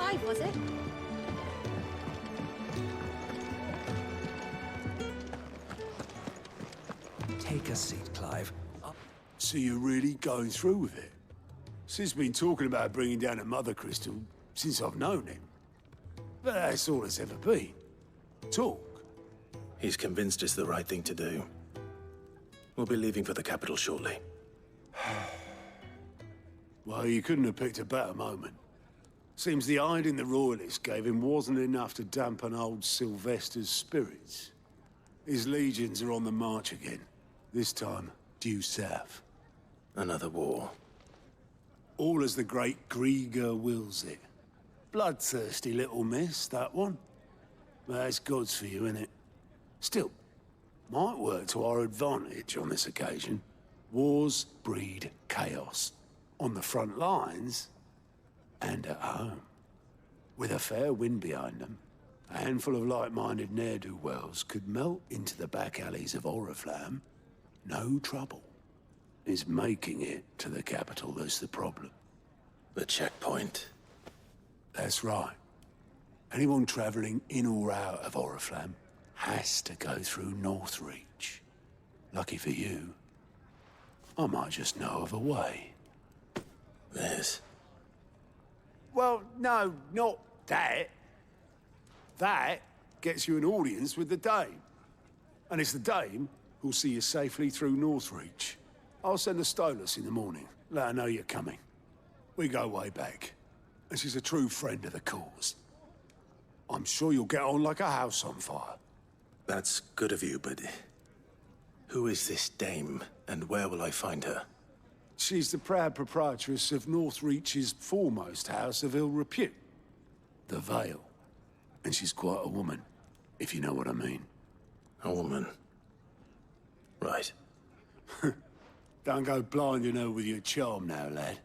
PS5, was it? Take a seat, Clive. So you're really going through with it? Sid's been talking about bringing down a mother crystal since I've known him. But that's all it's ever been. Talk. He's convinced it's the right thing to do. We'll be leaving for the capital shortly. Well, you couldn't have picked a better moment. Seems the hiding the Royalists gave him wasn't enough to dampen old Sylvester's spirits. His legions are on the march again. This time, due south. Another war. All as the great Grieger wills it. Bloodthirsty little miss, that one. But that's God's for you, innit? Still, might work to our advantage on this occasion. Wars breed chaos. On the front lines, and at home. With a fair wind behind them, a handful of like-minded ne'er-do-wells could melt into the back alleys of Oriflamme. No trouble. It's making it to the capital that's the problem. The checkpoint. That's right. Anyone traveling in or out of Oriflamme has to go through Northreach. Lucky for you, I might just know of a way. This. Well, no, not that. That gets you an audience with the Dame. And it's the Dame who'll see you safely through Northreach. I'll send a Stolas in the morning. Let her know you're coming. We go way back. And she's a true friend of the cause. I'm sure you'll get on like a house on fire. That's good of you, but... who is this dame, and where will I find her? She's the proud proprietress of Northreach's foremost house of ill repute. The Vale. And she's quite a woman, if you know what I mean. A woman. Right. Don't go blinding her with your charm now, lad.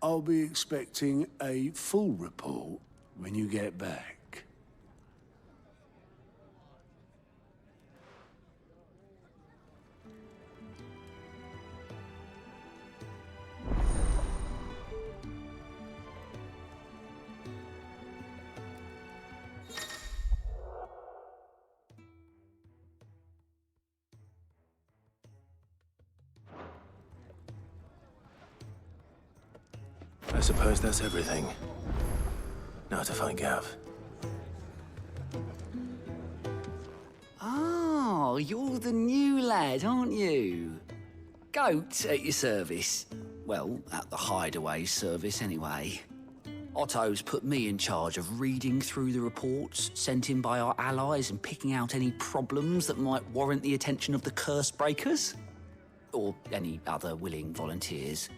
I'll be expecting a full report when you get back. I suppose that's everything. Now to find Gav. Oh, you're the new lad, aren't you? Goat at your service. Well, at the Hideaway service, anyway. Otto's put me in charge of reading through the reports sent in by our allies and picking out any problems that might warrant the attention of the curse breakers. Or any other willing volunteers.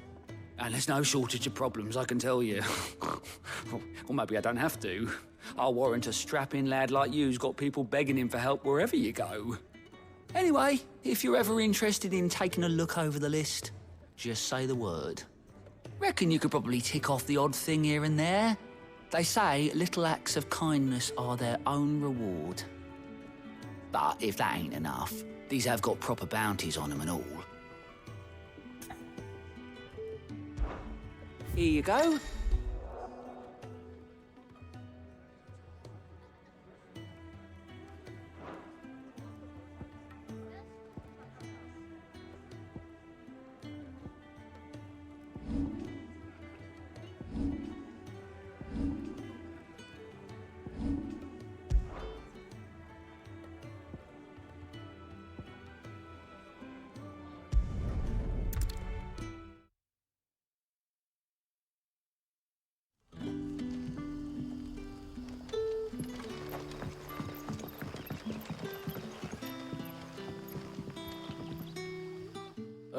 And there's no shortage of problems, I can tell you. Or maybe I don't have to. I'll warrant a strapping lad like you's got people begging him for help wherever you go. Anyway, if you're ever interested in taking a look over the list, just say the word. Reckon you could probably tick off the odd thing here and there. They say little acts of kindness are their own reward. But if that ain't enough, these have got proper bounties on them and all. Here you go.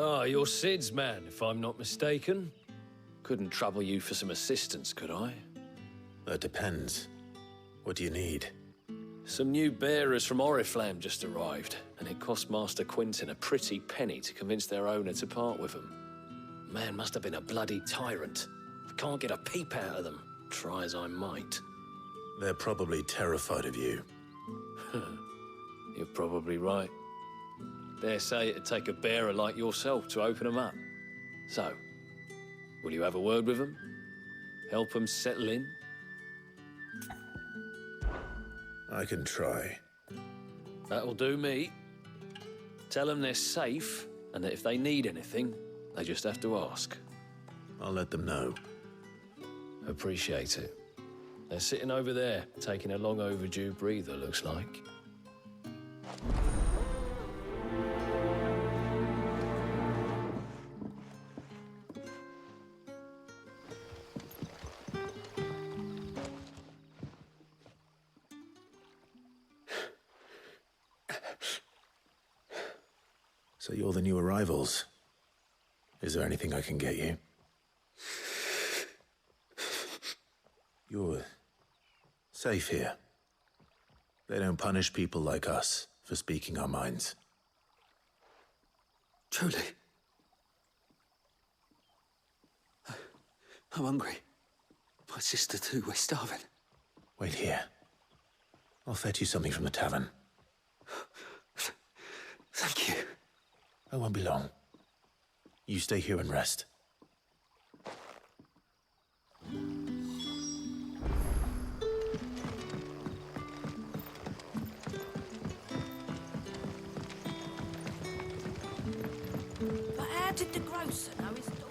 Ah, you're Sid's man, if I'm not mistaken. Couldn't trouble you for some assistance, could I? That depends. What do you need? Some new bearers from Oriflamme just arrived, and it cost Master Quinton a pretty penny to convince their owner to part with them. Man must have been a bloody tyrant. I can't get a peep out of them, try as I might. They're probably terrified of you. You're probably right. Dare say it'd take a bearer like yourself to open them up. So, will you have a word with them? Help them settle in? I can try. That'll do me. Tell them they're safe, and that if they need anything, they just have to ask. I'll let them know. Appreciate it. They're sitting over there, taking a long overdue breather, looks like. So you're the new arrivals. Is there anything I can get you? You're safe here. They don't punish people like us for speaking our minds. Truly. I'm hungry. My sister too, we're starving. Wait here. I'll fetch you something from the tavern. Thank you. I won't be long. You stay here and rest. But how did the grocer know his daughter?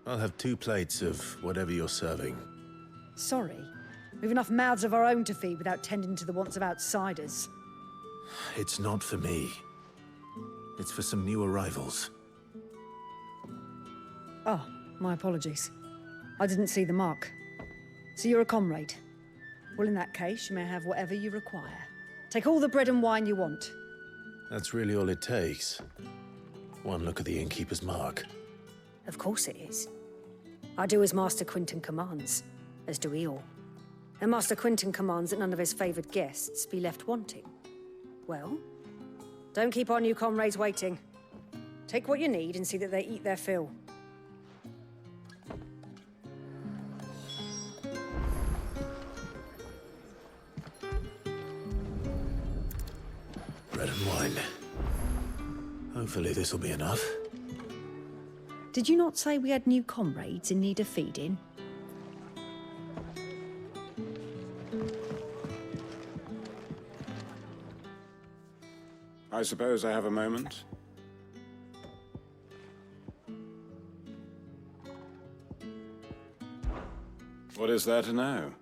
I'll have 2 plates of whatever you're serving. Sorry. We've enough mouths of our own to feed without tending to the wants of outsiders. It's not for me. It's for some new arrivals. Oh, my apologies. I didn't see the mark. So you're a comrade. Well, in that case, you may have whatever you require. Take all the bread and wine you want. That's really all it takes. One look at the innkeeper's mark. Of course it is. I do as Master Quinton commands, as do we all. And Master Quinton commands that none of his favoured guests be left wanting. Well, don't keep our new comrades waiting. Take what you need and see that they eat their fill. Bread and wine. Hopefully this'll be enough. Did you not say we had new comrades in need of feeding? I suppose I have a moment. What is there to know?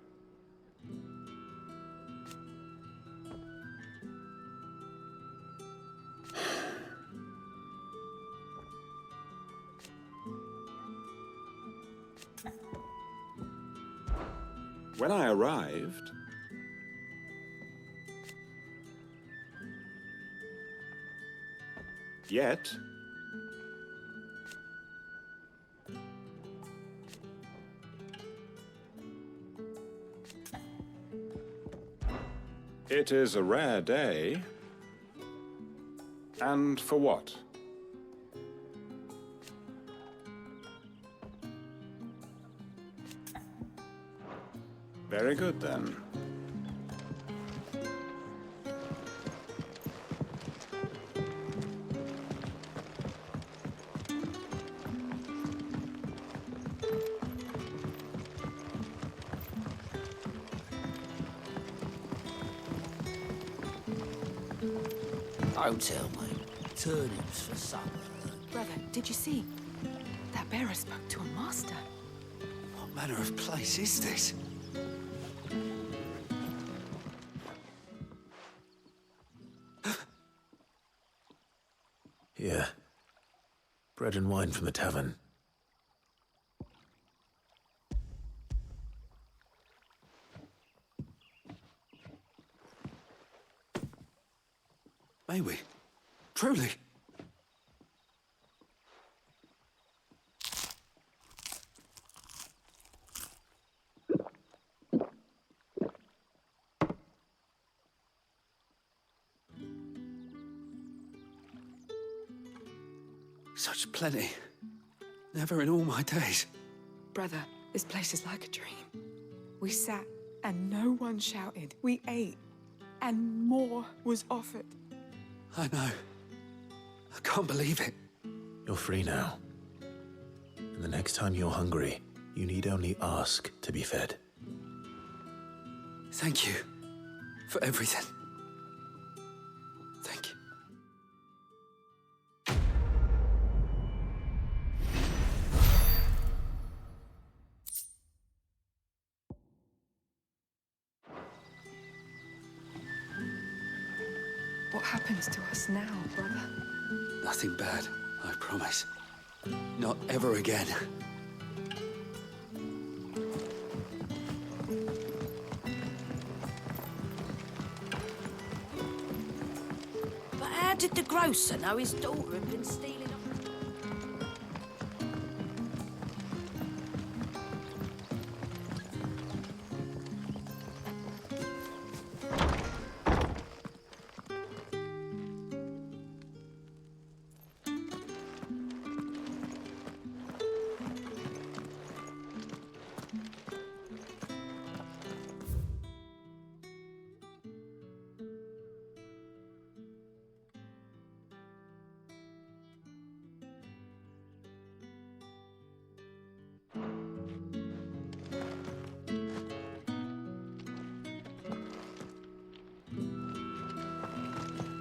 When I arrived, yet it is a rare day, and for what? Very good, then. Don't tell me. Turnips for supper. Brother, did you see? That bearer spoke to a master. What manner of place is this? Here. Bread and wine from the tavern. May we? Truly? Such plenty. Never in all my days. Brother, this place is like a dream. We sat and no one shouted. We ate and more was offered. I know. I can't believe it. You're free now. And the next time you're hungry, you need only ask to be fed. Thank you for everything. Thank you. What happens to us now, brother? Nothing bad, I promise. Not ever again. But how did the grocer know his daughter had been stealing?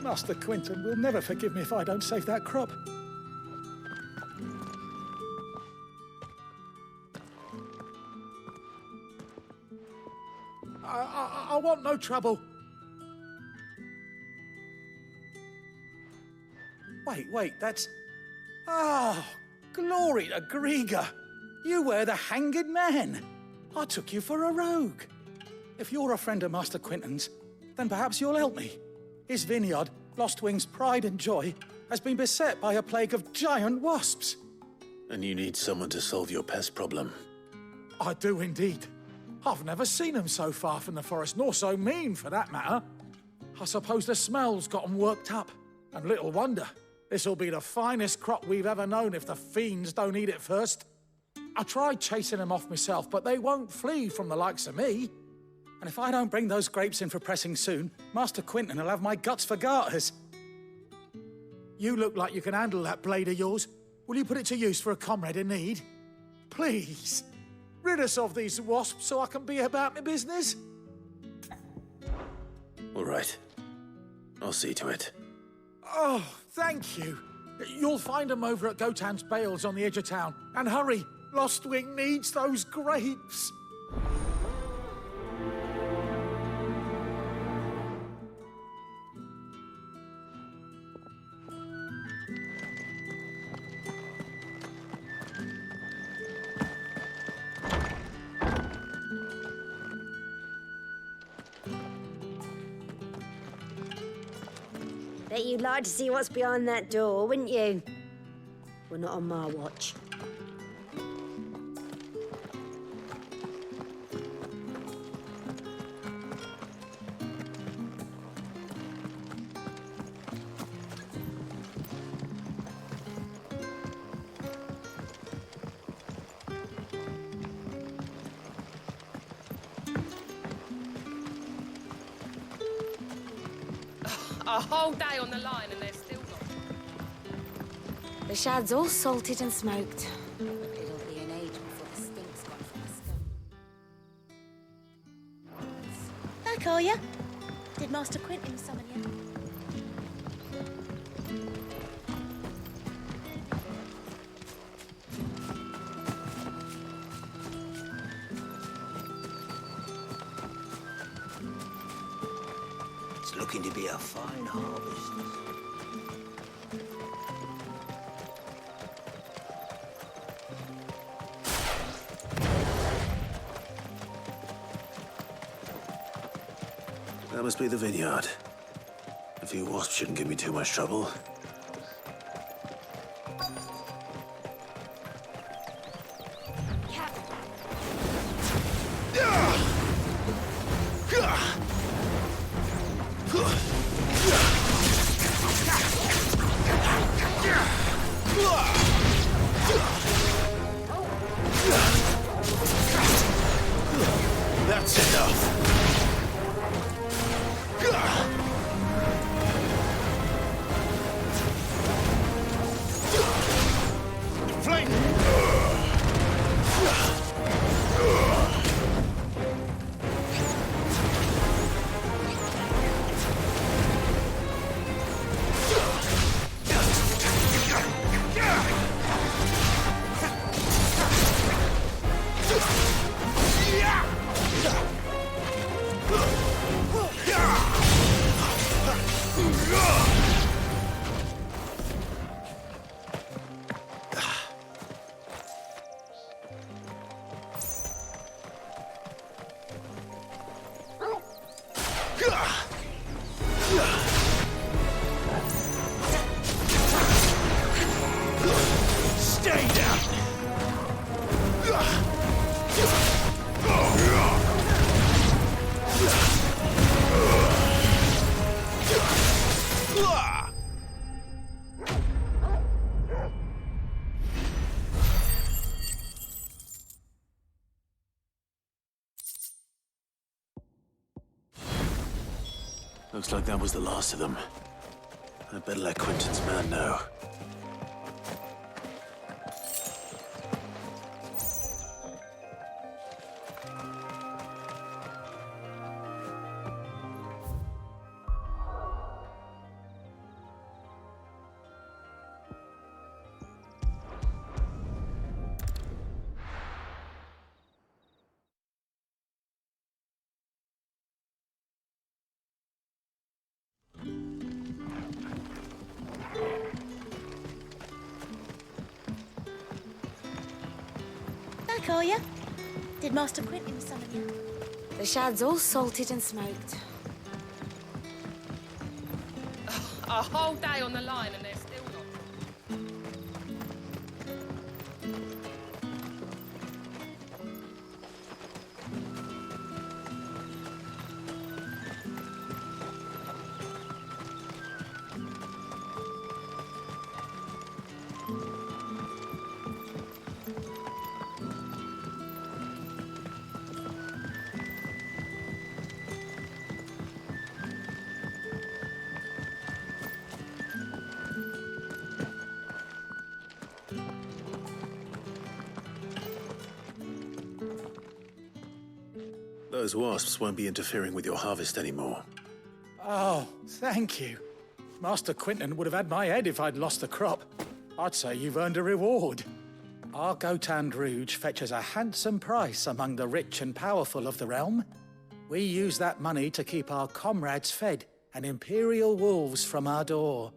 Master Quinton will never forgive me if I don't save that crop. I want no trouble. Wait, that's... Oh, glory to Grieger. You were the hanged man. I took you for a rogue. If you're a friend of Master Quinton's, then perhaps you'll help me. His vineyard, Lostwing's pride and joy, has been beset by a plague of giant wasps. And you need someone to solve your pest problem. I do indeed. I've never seen them so far from the forest, nor so mean, for that matter. I suppose the smell's got them worked up. And little wonder. This'll be the finest crop we've ever known if the fiends don't eat it first. I tried chasing them off myself, but they won't flee from the likes of me. And if I don't bring those grapes in for pressing soon, Master Quinton will have my guts for garters. You look like you can handle that blade of yours. Will you put it to use for a comrade in need? Please, rid us of these wasps so I can be about my business. All right. I'll see to it. Oh, thank you. You'll find them over at Gotan's Bales on the edge of town. And hurry, Lostwing needs those grapes. Bet you'd like to see what's behind that door, wouldn't you? Well, not on my watch. A whole day on the line and they're still not. The shad's all salted and smoked. But it'll be an age before the stink's gone from the scum. Back, are ya? Did Master Quinton summon you? It's looking to be a fine harvest. That must be the vineyard. A few wasps shouldn't give me too much trouble. That's enough. Stay down! Looks like that was the last of them. I'd better let Quentin's man know. Back, are ya? Did Master Quentin summon you? The shad's all salted and smoked. A whole day on the line and they're still not. Those wasps won't be interfering with your harvest anymore. Oh, thank you. Master Quentin would have had my head if I'd lost the crop. I'd say you've earned a reward. Our Gotand Rouge fetches a handsome price among the rich and powerful of the realm. We use that money to keep our comrades fed and imperial wolves from our door.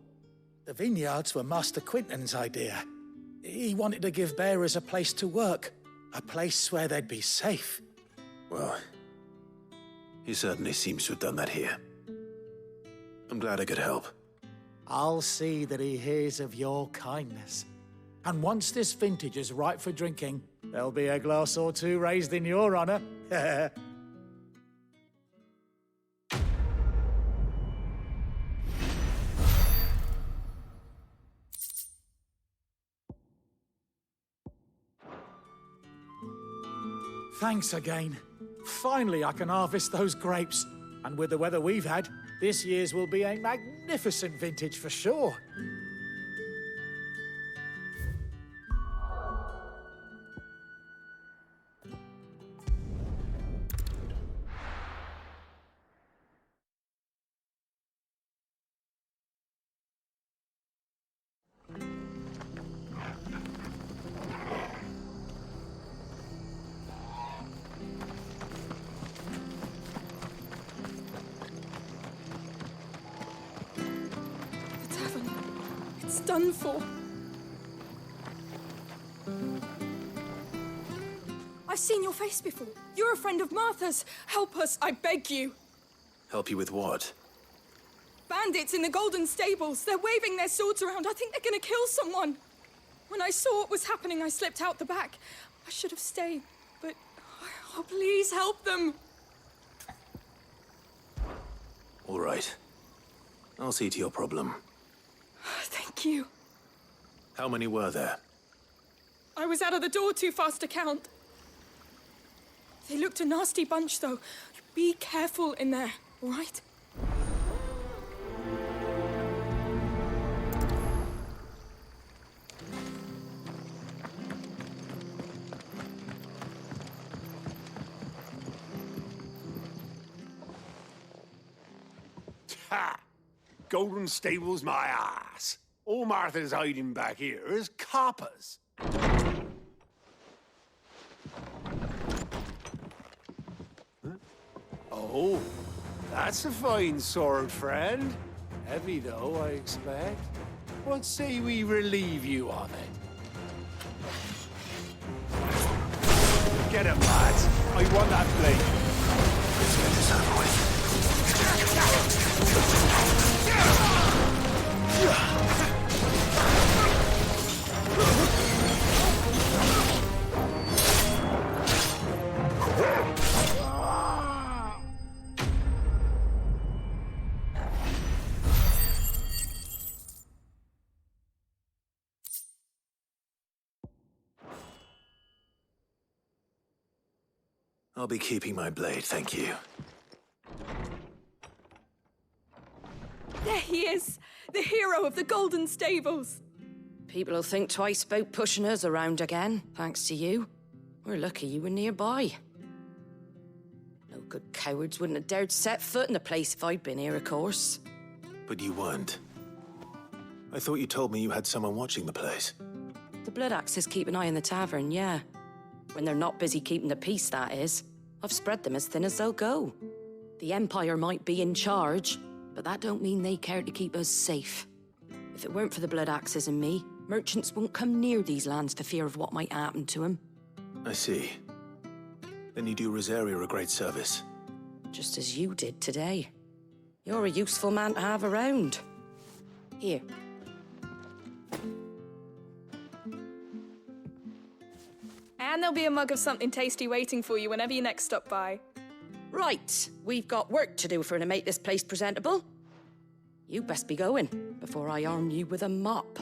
The vineyards were Master Quentin's idea. He wanted to give bearers a place to work, a place where they'd be safe. Well, he certainly seems to have done that here. I'm glad I could help. I'll see that he hears of your kindness. And once this vintage is ripe for drinking, there'll be a glass or two raised in your honor. Thanks again. Finally, I can harvest those grapes. And with the weather we've had, this year's will be a magnificent vintage for sure. It's done for. I've seen your face before. You're a friend of Martha's. Help us, I beg you. Help you with what? Bandits in the Golden Stables. They're waving their swords around. I think they're gonna kill someone. When I saw what was happening, I slipped out the back. I should have stayed, but... Oh, please help them. All right. I'll see to your problem. Thank you. How many were there? I was out of the door too fast to count. They looked a nasty bunch, though. Be careful in there, all right? Ha! Golden Stables, my ass. All Martha's hiding back here is coppers. Huh? Oh, that's a fine sword, friend. Heavy, though, I expect. What say we relieve you of it? Get him, lads. I want that blade. Let's get this over with. I'll be keeping my blade, thank you. There he is! The hero of the Golden Stables! People will think twice about pushing us around again, thanks to you. We're lucky you were nearby. No good cowards wouldn't have dared set foot in the place if I'd been here, of course. But you weren't. I thought you told me you had someone watching the place. The Blood Axes keep an eye on the tavern, yeah. When they're not busy keeping the peace, that is. I've spread them as thin as they'll go. The Empire might be in charge, but that don't mean they care to keep us safe. If it weren't for the Blood Axes and me, merchants won't come near these lands for fear of what might happen to them. I see. Then you do Rosaria a great service. Just as you did today. You're a useful man to have around. Here. And there'll be a mug of something tasty waiting for you whenever you next stop by. Right, we've got work to do for to make this place presentable. You best be going before I arm you with a mop.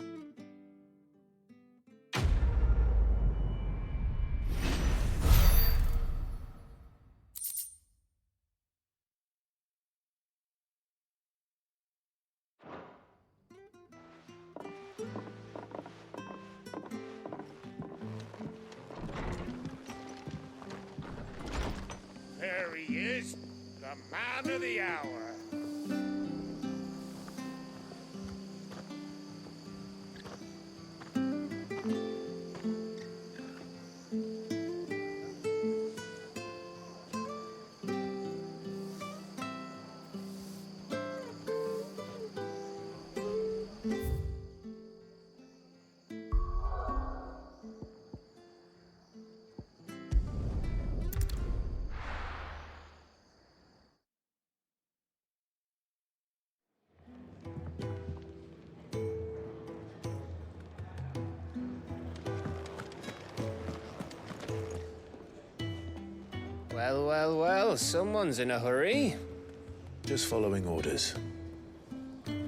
There he is, the man of the hour. Well, well, well, someone's in a hurry. Just following orders.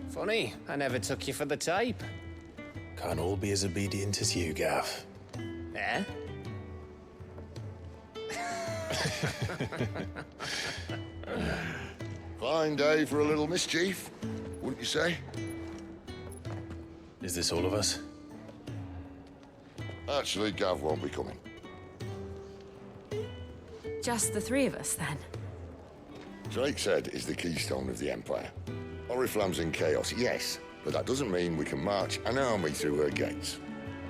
Funny, I never took you for the type. Can't all be as obedient as you, Gav. Eh? Fine day for a little mischief, wouldn't you say? Is this all of us? Actually, Gav won't be coming. Just the three of us, then? Drake's Head is the keystone of the Empire. Oriflamme's in chaos, yes, but that doesn't mean we can march an army through her gates.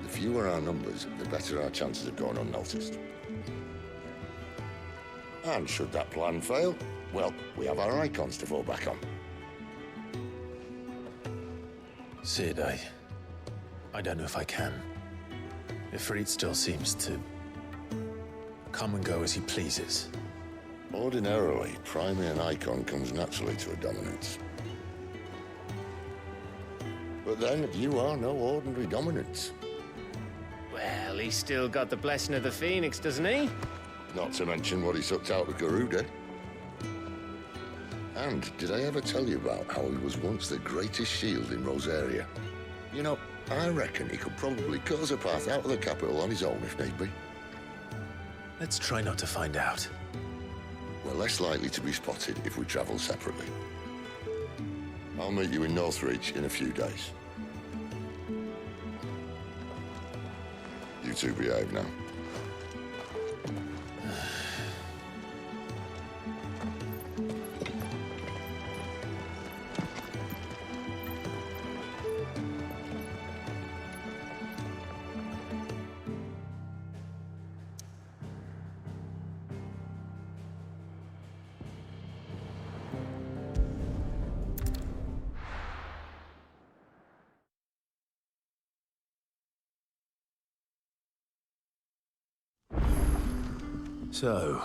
The fewer our numbers, the better our chances of going unnoticed. And should that plan fail, well, we have our icons to fall back on. Sid, I don't know if I can. Ifrit still seems to come and go as he pleases. Ordinarily, priming an icon comes naturally to a dominance. But then, you are no ordinary dominance. Well, he's still got the blessing of the Phoenix, doesn't he? Not to mention what he sucked out of Garuda. And did I ever tell you about how he was once the greatest shield in Rosaria? You know, I reckon he could probably cut us a path out of the capital on his own if need be. Let's try not to find out. We're less likely to be spotted if we travel separately. I'll meet you in Northreach in a few days. You two behave now. So,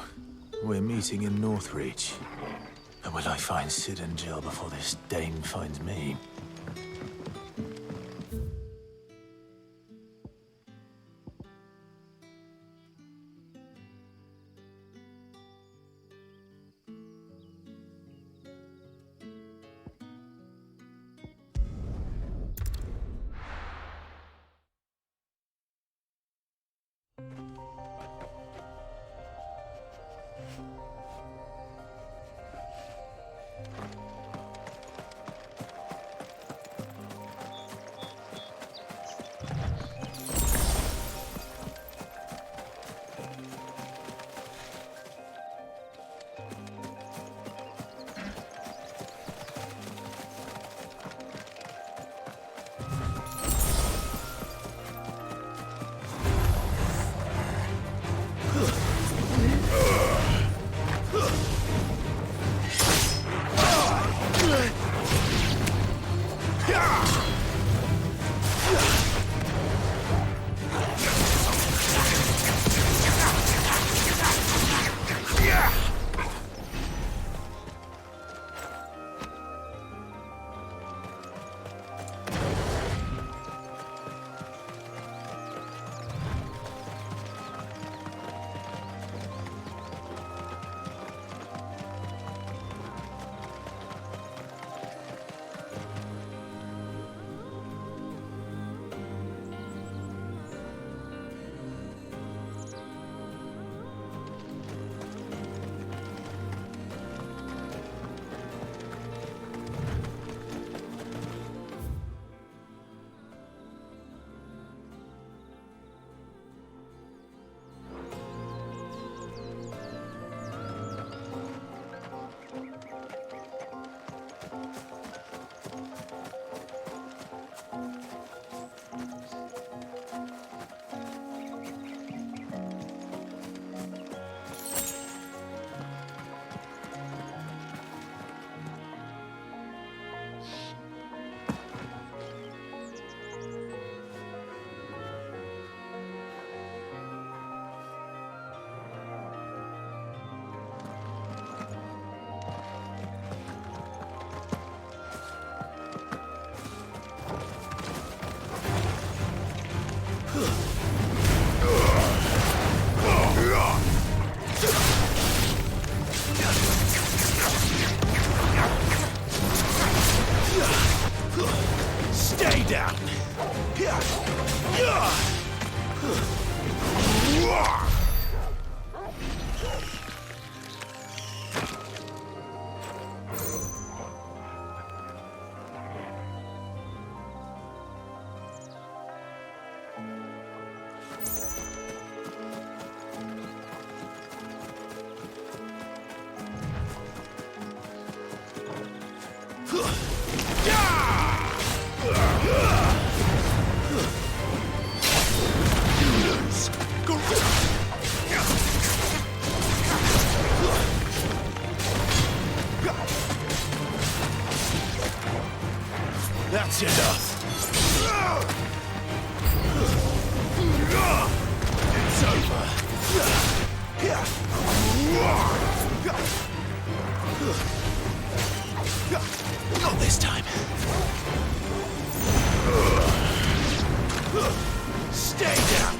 we're meeting in Northreach. And will I find Sid and Jill before this Dane finds me? Stay down. That's enough. It's over. Not this time. Stay down.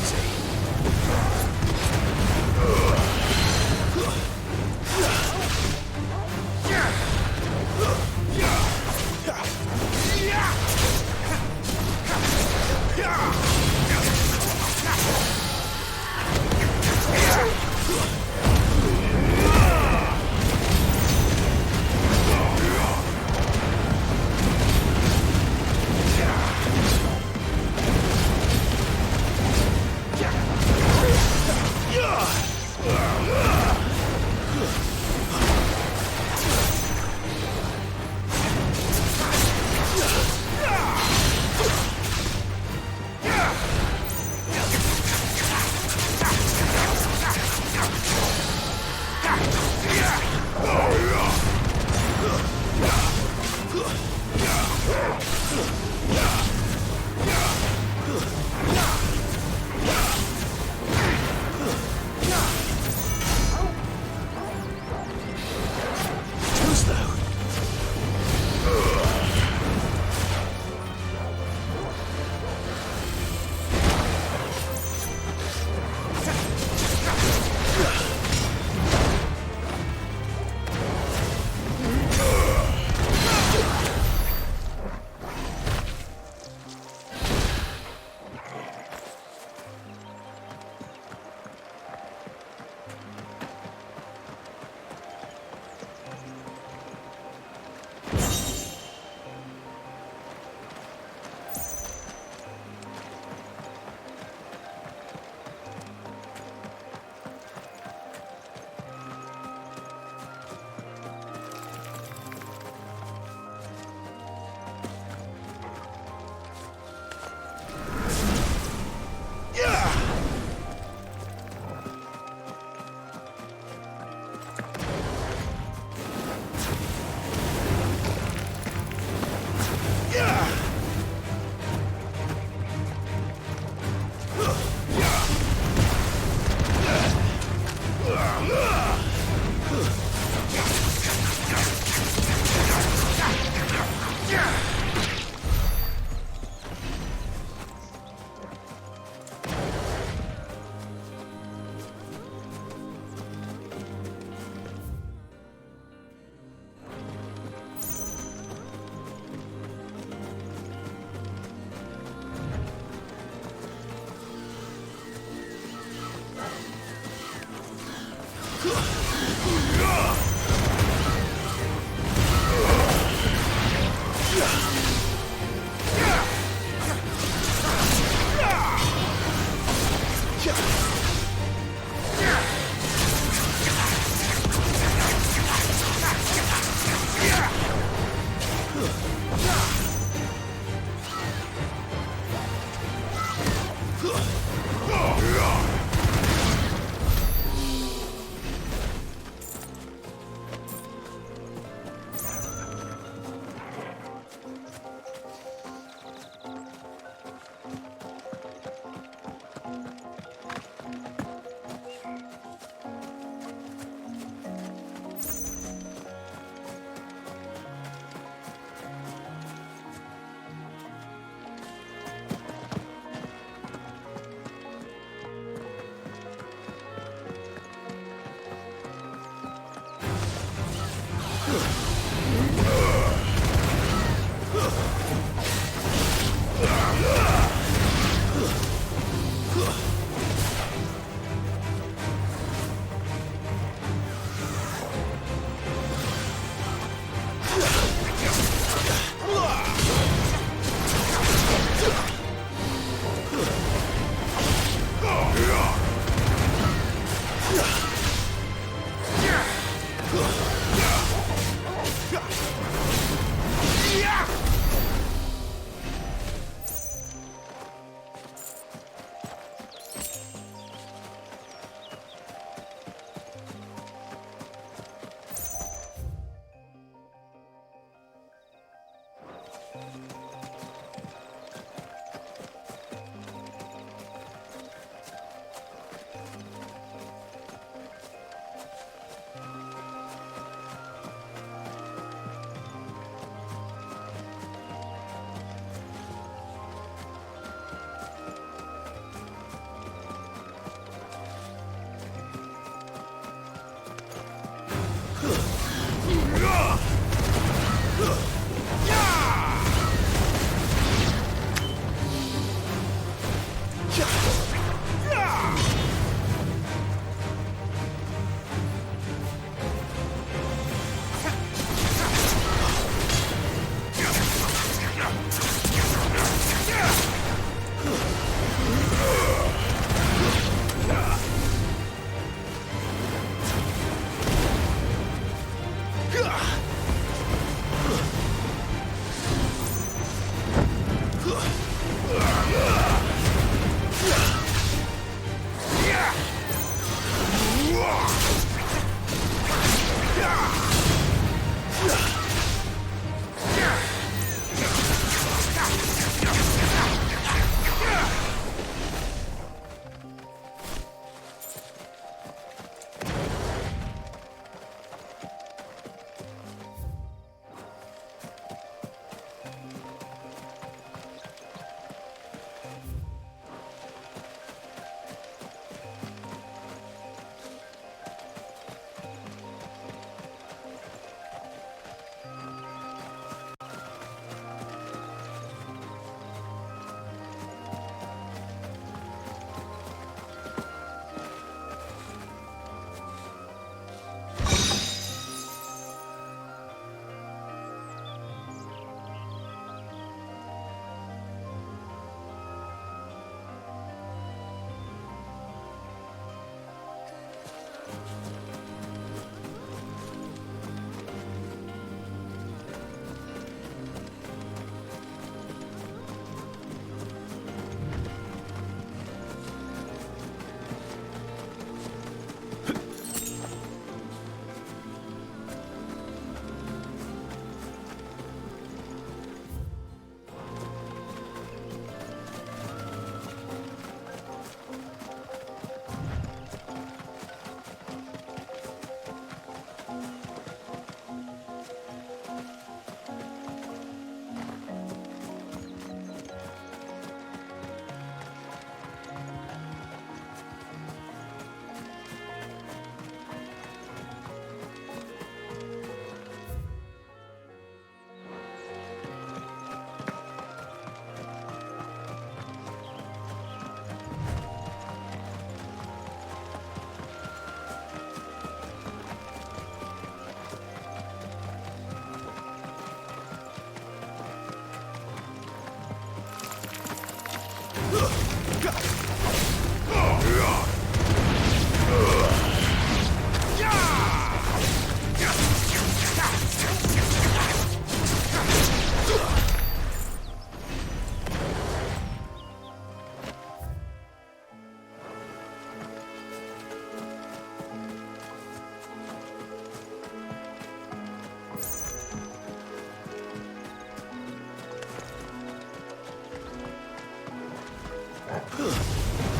easy.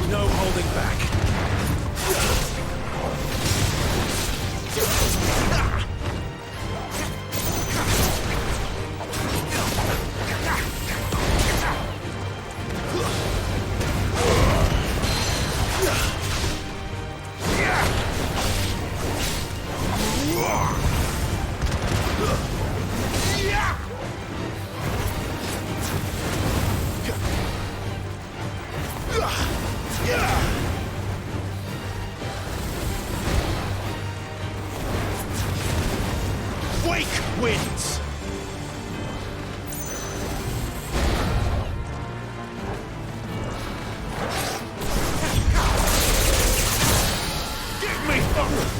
No holding back. Wake wins! Give me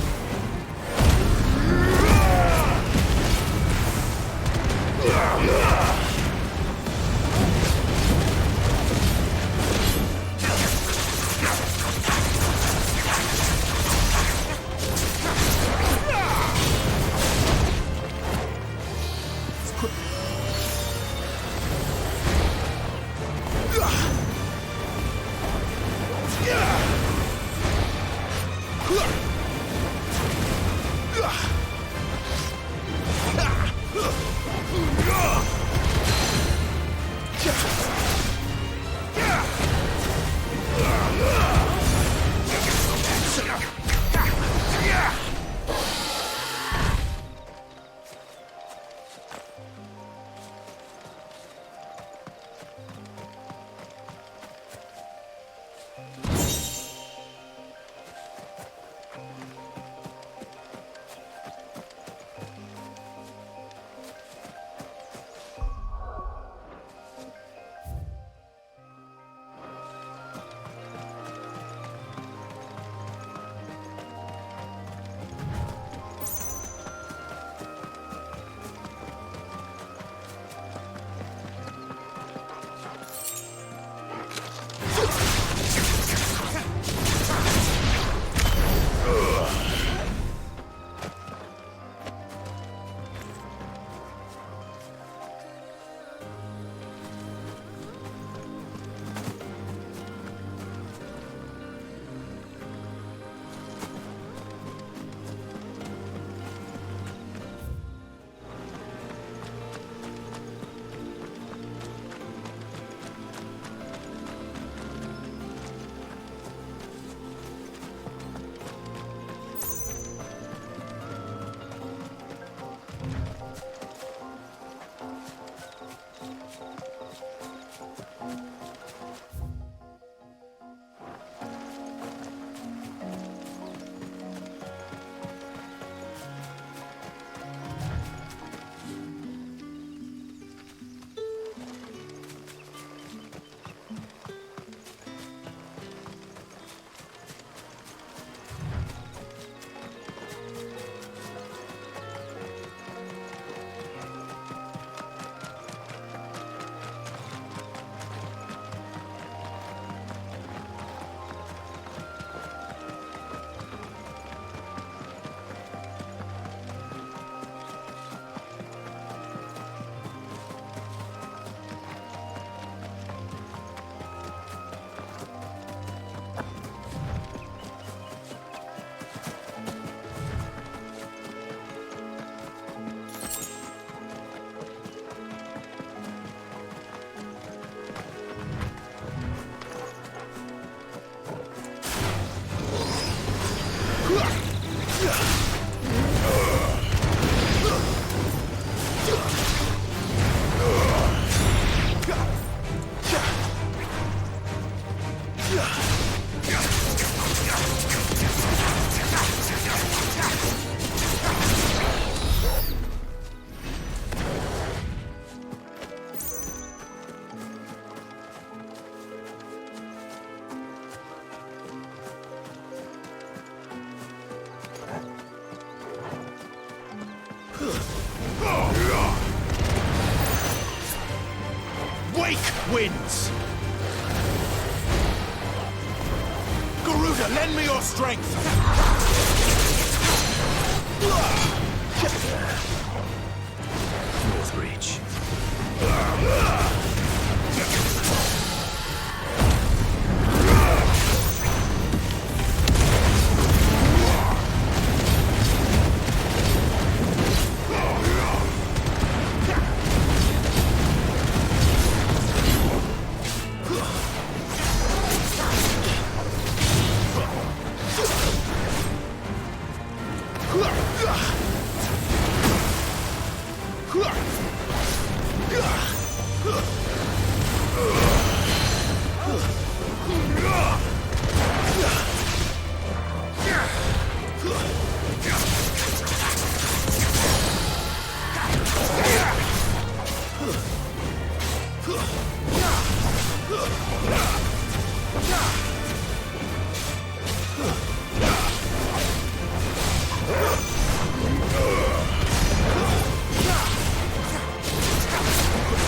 Wake wins! Garuda, lend me your strength! North Reach.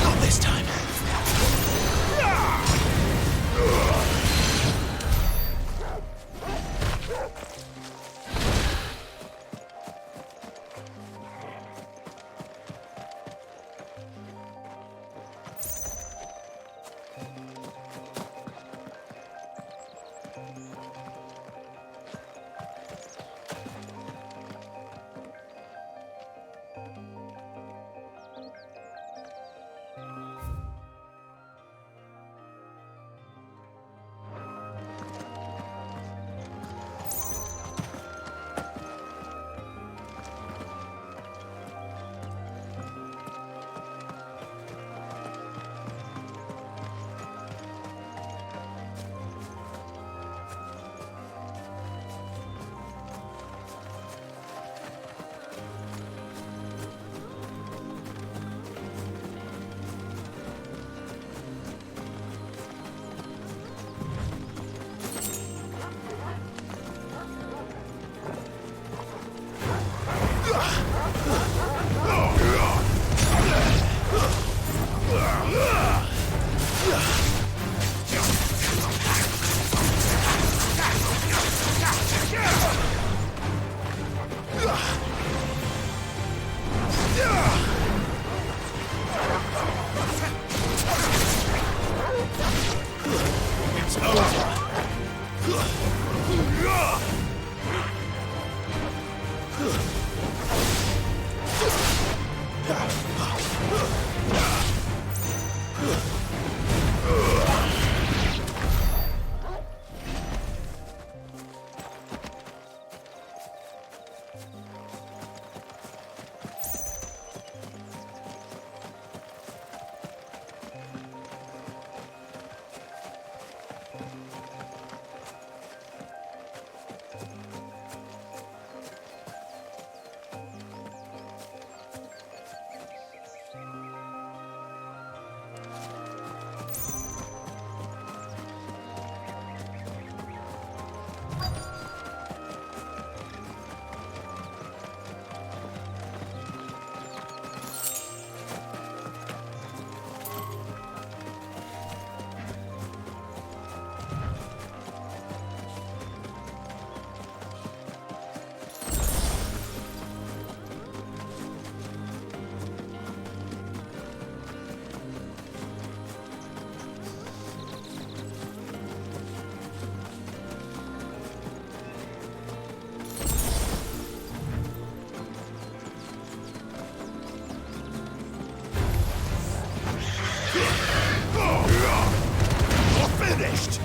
Not this time. It's over. Finished!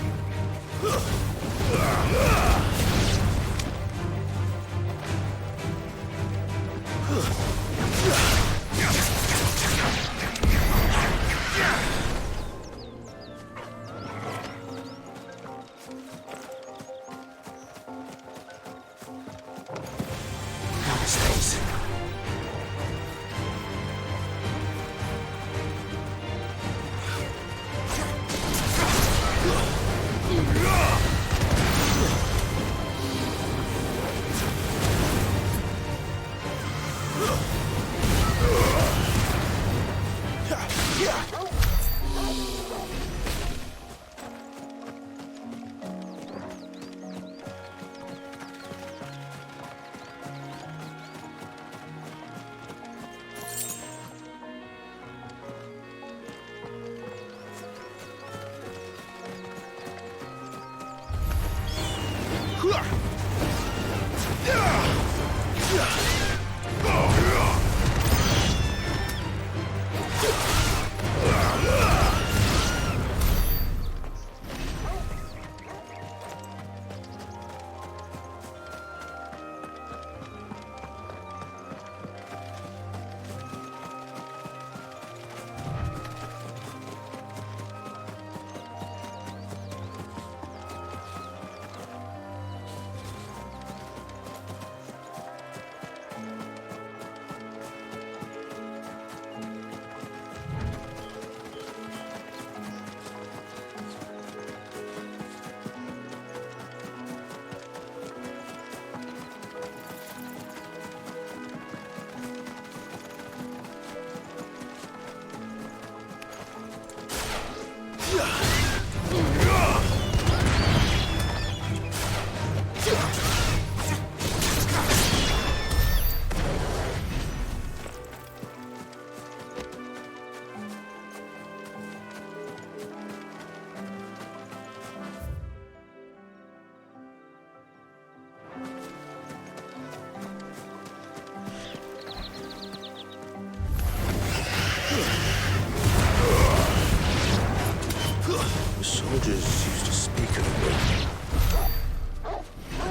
The soldiers used to speak of it.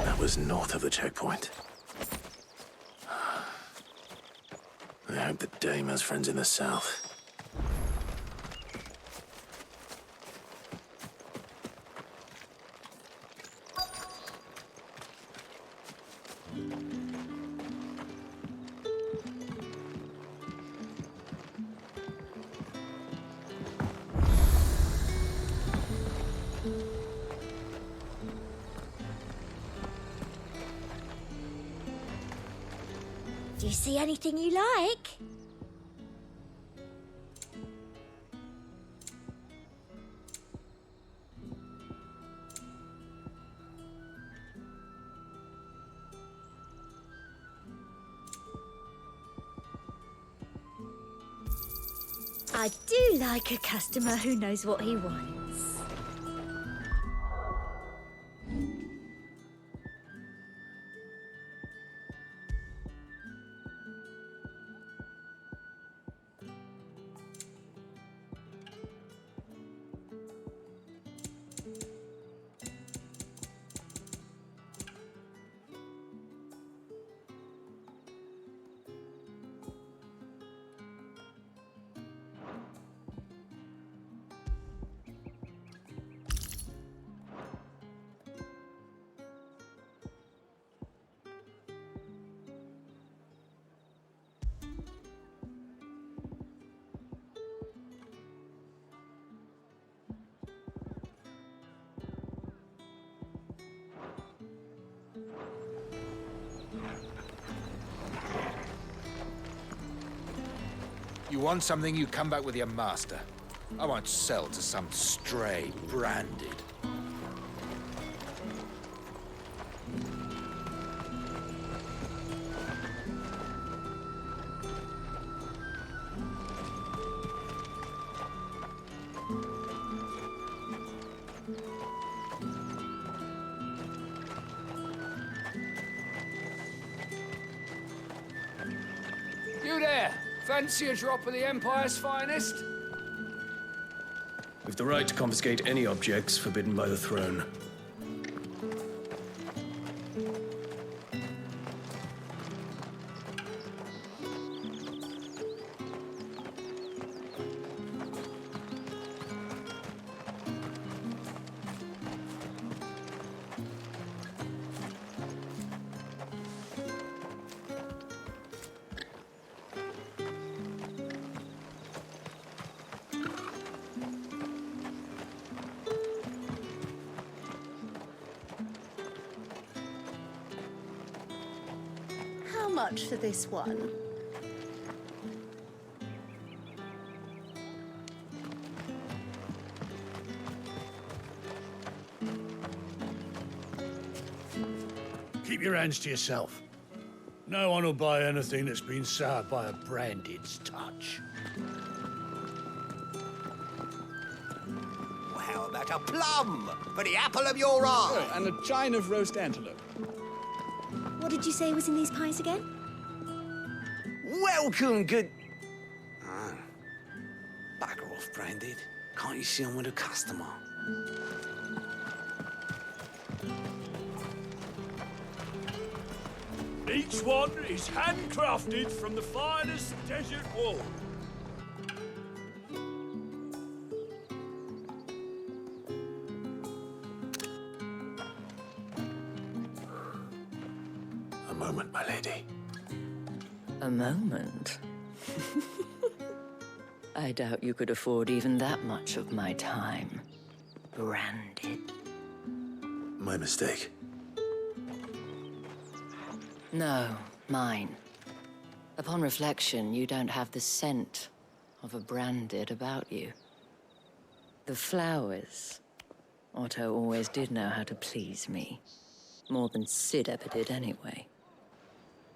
That was north of the checkpoint. I hope that Dame has friends in the south. Do you see anything you like? I do like a customer who knows what he wants. You want something, you come back with your master. I won't sell to some stray branded. You there! Fancy a drop of the Empire's finest? We've the right to confiscate any objects forbidden by the throne. How much for this one? Keep your hands to yourself. No one will buy anything that's been soured by a branded's touch. Well, how about What a plum! For the apple of your eye! And a chine of roast antelope. What did you say was in these pies again? Welcome, good... Ah, bugger off, Branded. Can't you see I'm with a customer? Each one is handcrafted from the finest desert wool. A moment, my lady. A moment? I doubt you could afford even that much of my time. Branded. My mistake. No, mine. Upon reflection, you don't have the scent of a branded about you. The flowers. Otto always did know how to please me. More than Sid ever did anyway.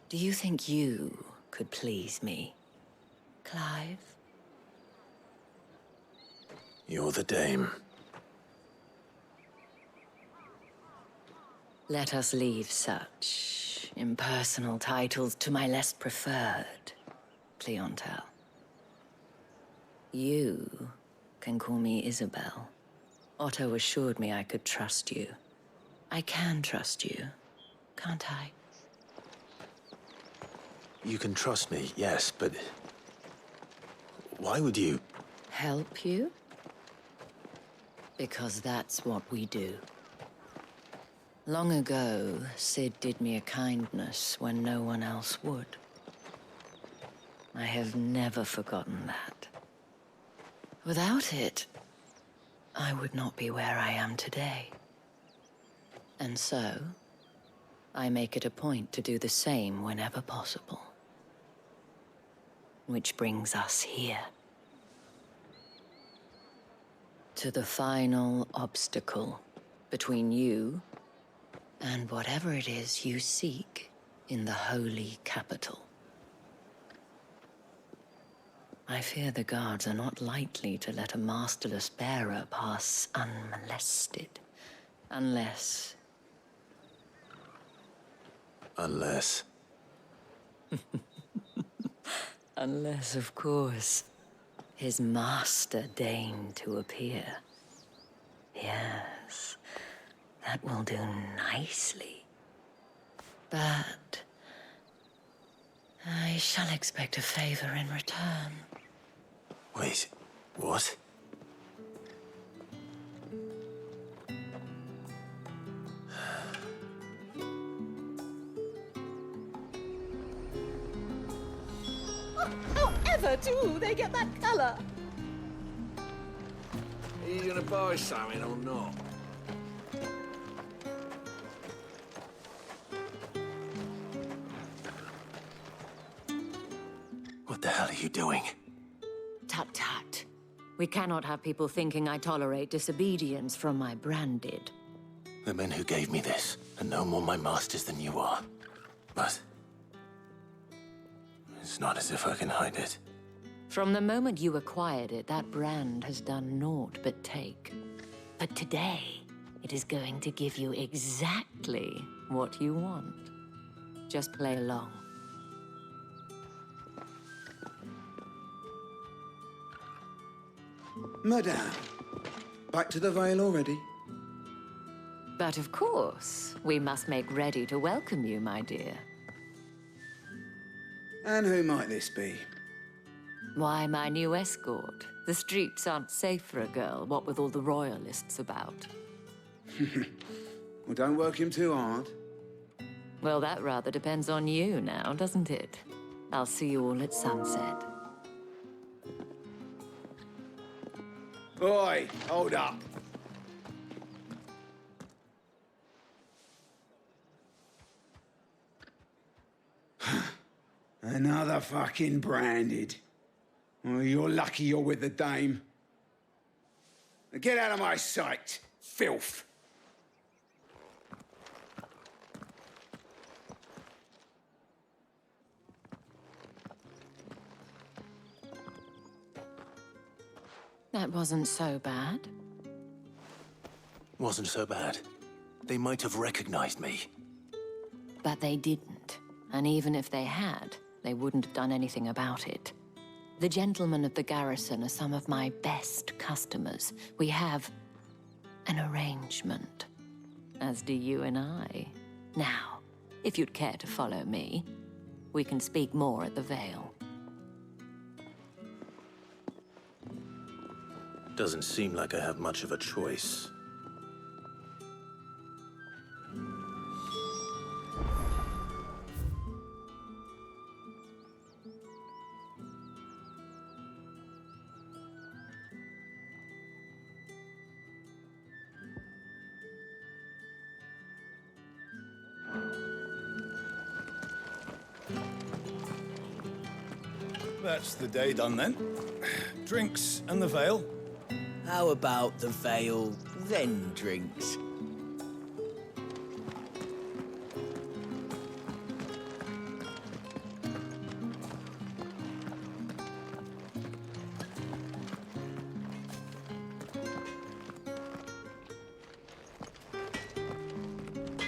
Do you think you could please me, Clive? You're the dame. Let us leave such impersonal titles to my less preferred clientele. You can call me Isabel. Otto assured me I could trust you. I can trust you, can't I? You can trust me, yes, but... why would you... Help you? Because that's what we do. Long ago, Sid did me a kindness when no one else would. I have never forgotten that. Without it, I would not be where I am today. And so, I make it a point to do the same whenever possible. Which brings us here. To the final obstacle between you and whatever it is you seek in the holy capital. I fear the guards are not likely to let a masterless bearer pass unmolested. Unless... Unless... Unless, of course, his master deigned to appear. Yes, that will do nicely. But I shall expect a favor in return. Wait, what? However do they get that colour? Are you gonna buy something or not? What the hell are you doing? Tut tut. We cannot have people thinking I tolerate disobedience from my branded. The men who gave me this are no more my masters than you are. But... it's not as if I can hide it. From the moment you acquired it, that brand has done naught but take. But today, it is going to give you exactly what you want. Just play along. Madame, back to the Vale already? But of course, we must make ready to welcome you, my dear. And who might this be? Why, my new escort. The streets aren't safe for a girl, what with all the royalists about. Well, don't work him too hard. Well, that rather depends on you now, doesn't it? I'll see you all at sunset. Oi, hold up. Another fucking branded. Well, you're lucky you're with the dame. Now get out of my sight, filth. That wasn't so bad. wasn't so bad. They might have recognized me. But they didn't. And even if they had, they wouldn't have done anything about it. The gentlemen of the garrison are some of my best customers. We have an arrangement, as do you and I. Now, if you'd care to follow me, we can speak more at the Vale. Doesn't seem like I have much of a choice. That's the day done then. Drinks and the Vale. How about the Vale, then drinks?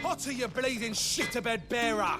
Hotter, you bleeding shit-a-bed bearer!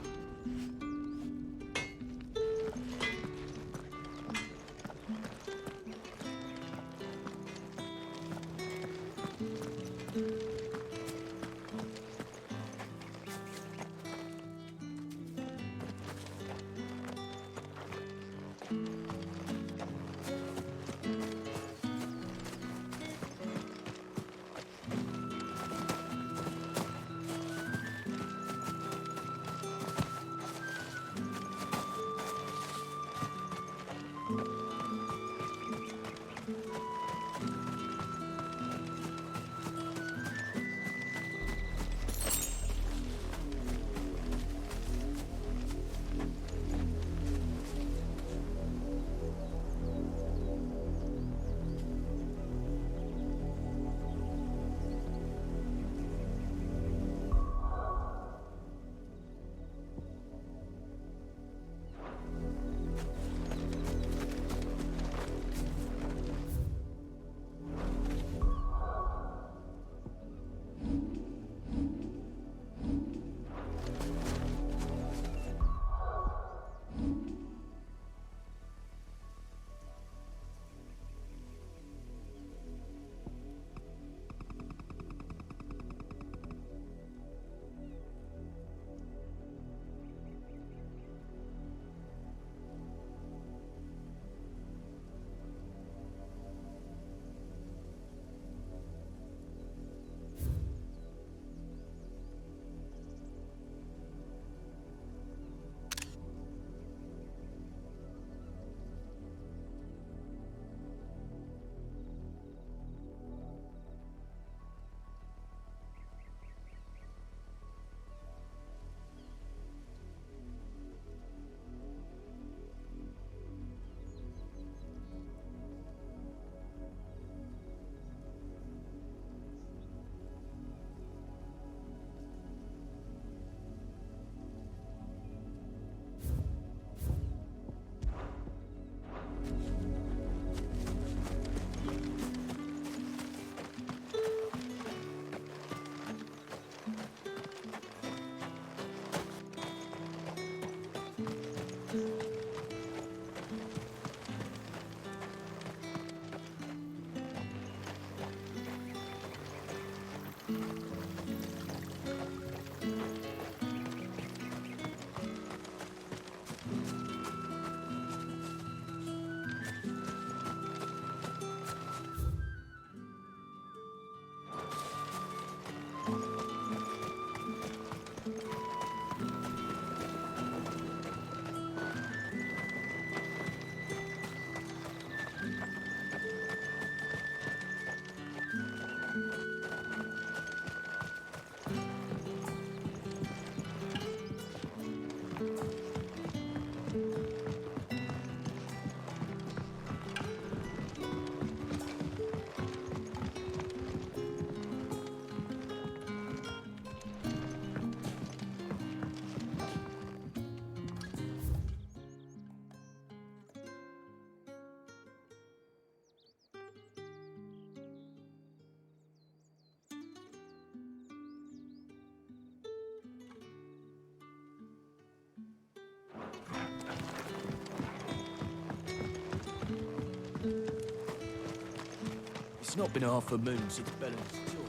It's not been half a moon since Belen's tour.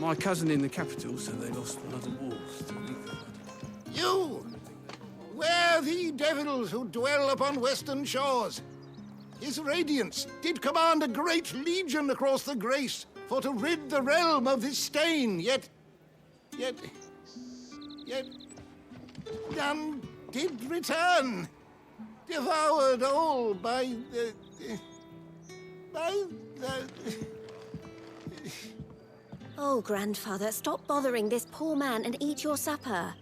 My cousin in the capital said they lost one of the wolves to the You! Where the devils who dwell upon western shores? His radiance did command a great legion across the grace for to rid the realm of this stain, yet none did return, devoured all by the... Oh, grandfather, stop bothering this poor man and eat your supper.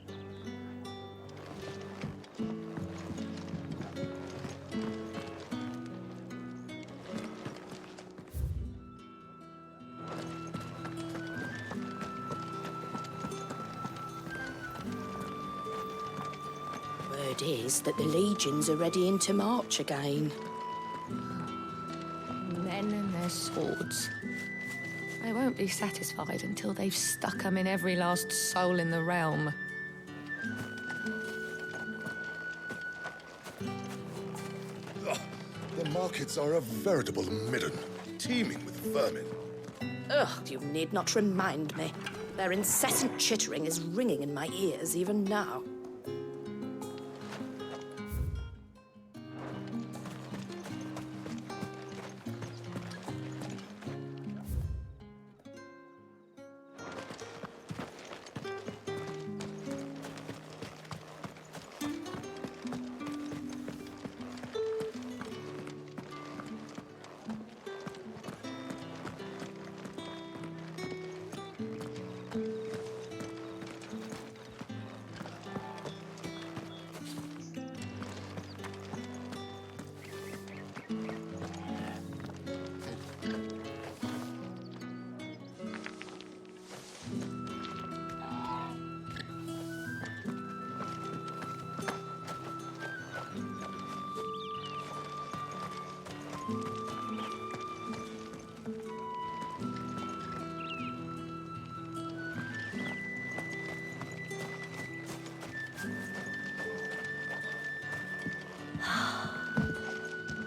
Word is that the legions are ready into march again. Men and their swords. They won't be satisfied until they've stuck 'em in every last soul in the realm. The markets are a veritable midden, teeming with vermin. Ugh, you need not remind me. Their incessant chittering is ringing in my ears even now.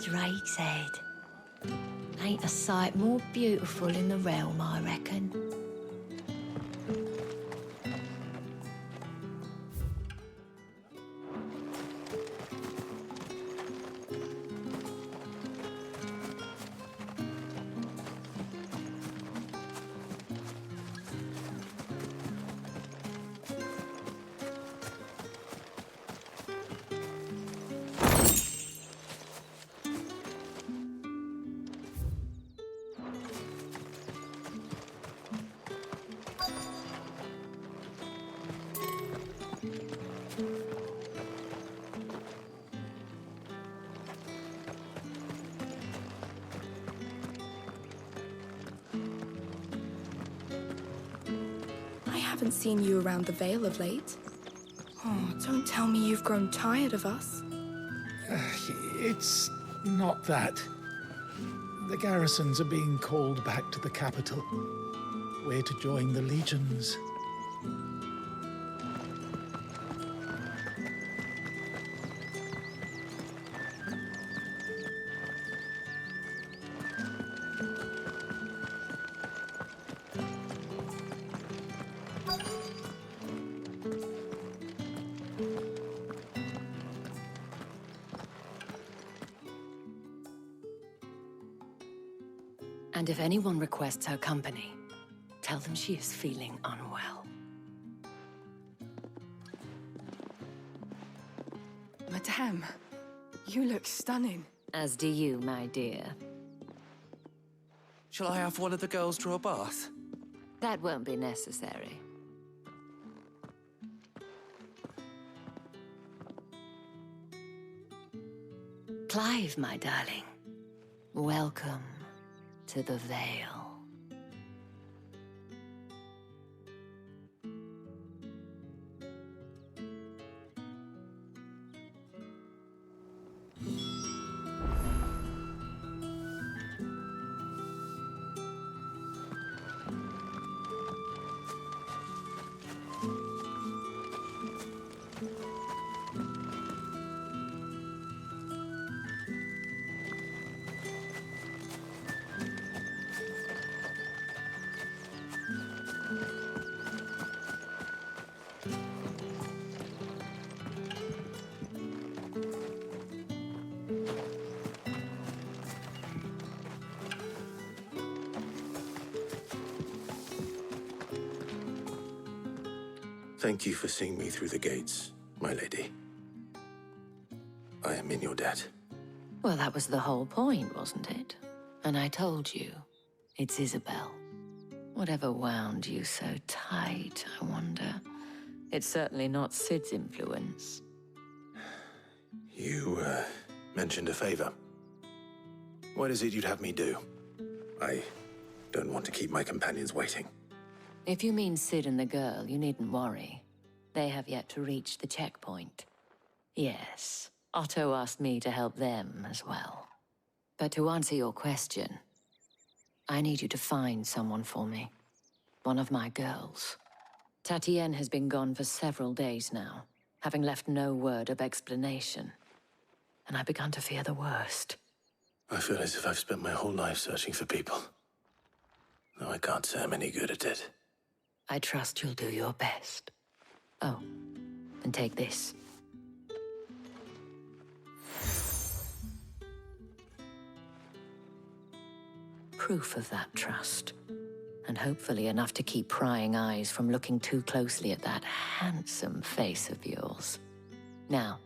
Drake's Head. Ain't a sight more beautiful in the realm, I reckon. I haven't seen you around the Vale of late. Oh, don't tell me you've grown tired of us. It's not that. The garrisons are being called back to the capital. We're to join the legions. And if anyone requests her company, tell them she is feeling unwell. Madame, you look stunning. As do you, my dear. Shall I have one of the girls draw a bath? That won't be necessary. Clive, my darling. Welcome to the Vale. Thank you for seeing me through the gates, my lady. I am in your debt. Well, that was the whole point, wasn't it? And I told you, it's Isabel. Whatever wound you so tight, I wonder. It's certainly not Sid's influence. You, mentioned a favor. What is it you'd have me do? I don't want to keep my companions waiting. If you mean Sid and the girl, you needn't worry. They have yet to reach the checkpoint. Yes, Otto asked me to help them as well. But to answer your question, I need you to find someone for me. One of my girls. Tatienne has been gone for several days now, having left no word of explanation. And I've begun to fear the worst. I feel as if I've spent my whole life searching for people. Though I can't say I'm any good at it. I trust you'll do your best. Oh, and take this. Proof of that trust. And hopefully enough to keep prying eyes from looking too closely at that handsome face of yours. Now,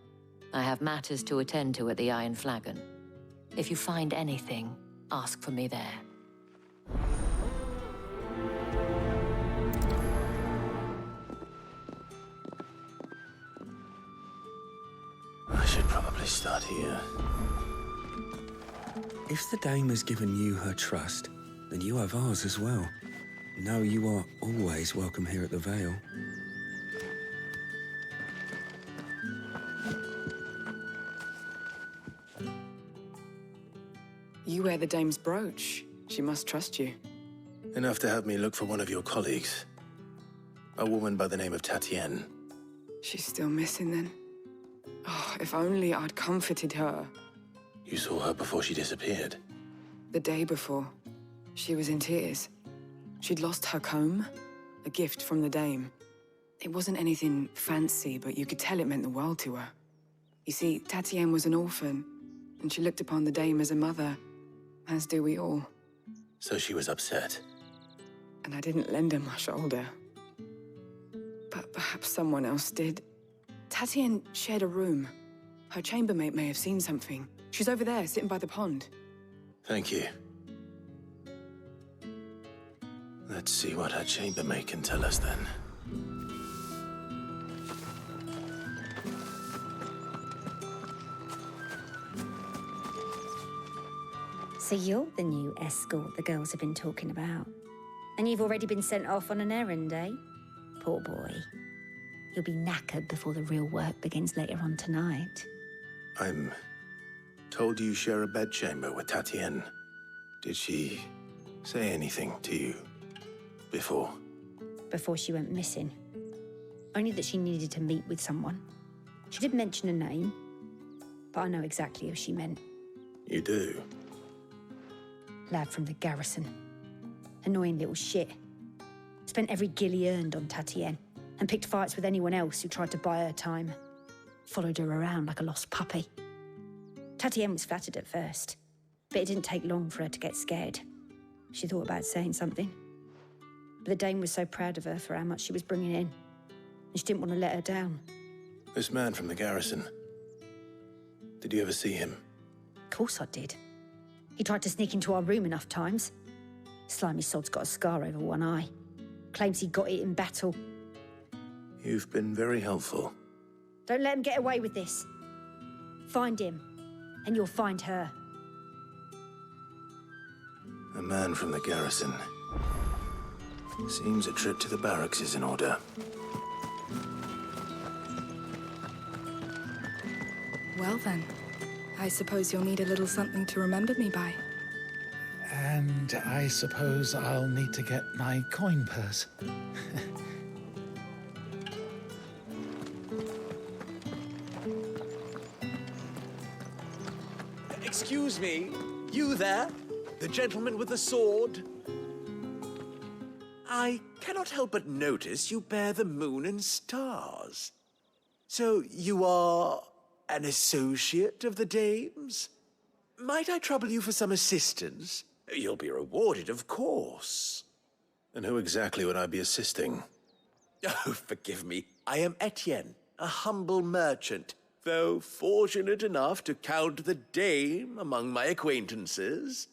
I have matters to attend to at the Iron Flagon. If you find anything, ask for me there. I should probably start here. If the dame has given you her trust, then you have ours as well. Know you are always welcome here at the Vale. You wear the dame's brooch. She must trust you. Enough to have me look for one of your colleagues. A woman by the name of Tatienne. She's still missing then. Oh, if only I'd comforted her. You saw her before she disappeared. The day before, she was in tears. She'd lost her comb, a gift from the dame. It wasn't anything fancy, but you could tell it meant the world to her. You see, Tatienne was an orphan, and she looked upon the dame as a mother, as do we all. So she was upset. And I didn't lend her my shoulder. But perhaps someone else did. Tatienne shared a room. Her chambermaid may have seen something. She's over there, sitting by the pond. Thank you. Let's see what her chambermaid can tell us then. So you're the new escort the girls have been talking about. And you've already been sent off on an errand, eh? Poor boy. You'll be knackered before the real work begins later on tonight. I'm told you share a bedchamber with Tatienne. Did she say anything to you before? Before she went missing. Only that she needed to meet with someone. She did mention a name, but I know exactly who she meant. You do? Lad from the garrison. Annoying little shit. Spent every guil he earned on Tatienne, and picked fights with anyone else who tried to buy her time. Followed her around like a lost puppy. Tatienne was flattered at first, but it didn't take long for her to get scared. She thought about saying something. But the dame was so proud of her for how much she was bringing in, and she didn't want to let her down. This man from the garrison. Did you ever see him? Of course I did. He tried to sneak into our room enough times. Slimy sod's got a scar over one eye. Claims he got it in battle. You've been very helpful. Don't let him get away with this. Find him, and you'll find her. A man from the garrison. Seems a trip to the barracks is in order. Well then, I suppose you'll need a little something to remember me by. And I suppose I'll need to get my coin purse. Excuse me, you there? The gentleman with the sword? I cannot help but notice you bear the moon and stars. So you are an associate of the dame's? Might I trouble you for some assistance? You'll be rewarded, of course. And who exactly would I be assisting? Oh, forgive me. I am Etienne, a humble merchant, though fortunate enough to count the dame among my acquaintances.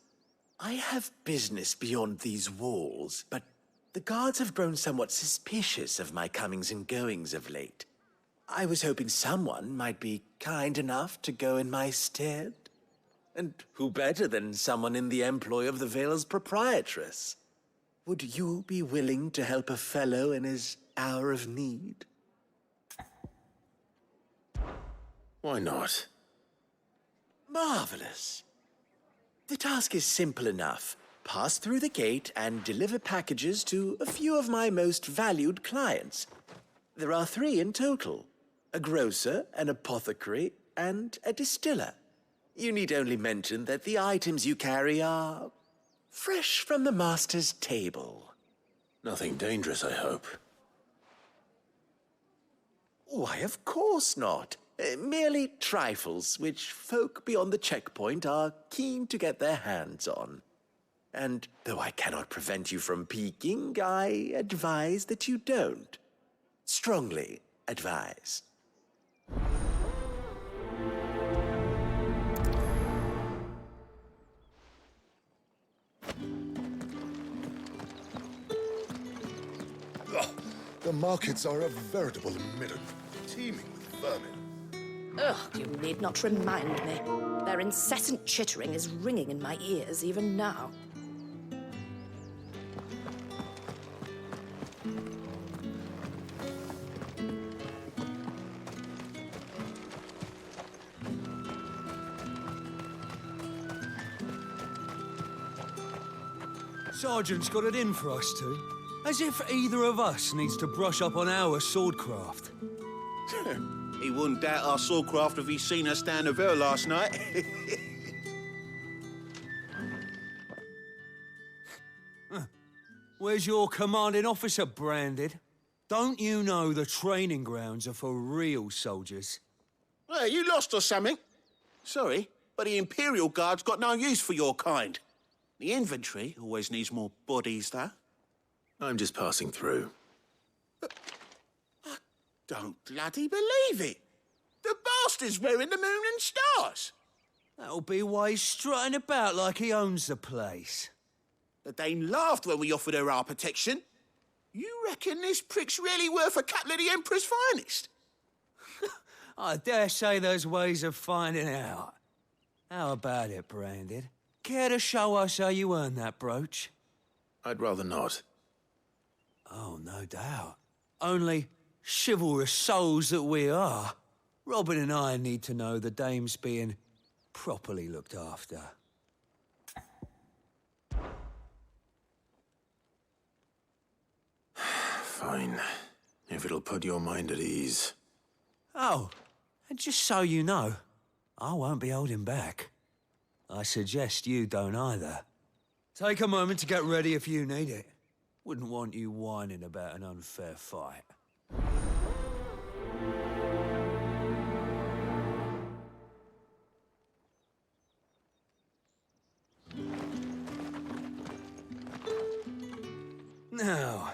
I have business beyond these walls, but the guards have grown somewhat suspicious of my comings and goings of late. I was hoping someone might be kind enough to go in my stead. And who better than someone in the employ of the Vale's proprietress? Would you be willing to help a fellow in his hour of need? Why not? Marvelous. The task is simple enough. Pass through the gate and deliver packages to a few of my most valued clients. There are 3 in total: a grocer, an apothecary, and a distiller. You need only mention that the items you carry are fresh from the master's table. Nothing dangerous, I hope. Why, of course not. Merely trifles which folk beyond the checkpoint are keen to get their hands on. And though I cannot prevent you from peeking, I advise that you don't. Strongly advise. The markets are a veritable midden, teeming with vermin. Ugh, you need not remind me. Their incessant chittering is ringing in my ears even now. Sergeant's got it in for us two. As if either of us needs to brush up on our swordcraft. He wouldn't doubt our swordcraft if he'd seen us down the Vale last night. Where's your commanding officer branded? Don't you know the training grounds are for real soldiers? Hey, you lost or something? Sorry, but the Imperial Guard's got no use for your kind. The infantry always needs more bodies, though. I'm just passing through. I don't bloody believe it. The bastard's wearing the moon and stars. That'll be why he's strutting about like he owns the place. The Dane laughed when we offered her our protection. You reckon this prick's really worth a couple of the Emperor's finest? I dare say there's ways of finding out. How about it, Branded? Care to show us how you earned that brooch? I'd rather not. Oh, no doubt. Only chivalrous souls that we are, Robin and I need to know the dame's being properly looked after. Fine. If it'll put your mind at ease. Oh, and just so you know, I won't be holding back. I suggest you don't either. Take a moment to get ready if you need it. Wouldn't want you whining about an unfair fight. Now,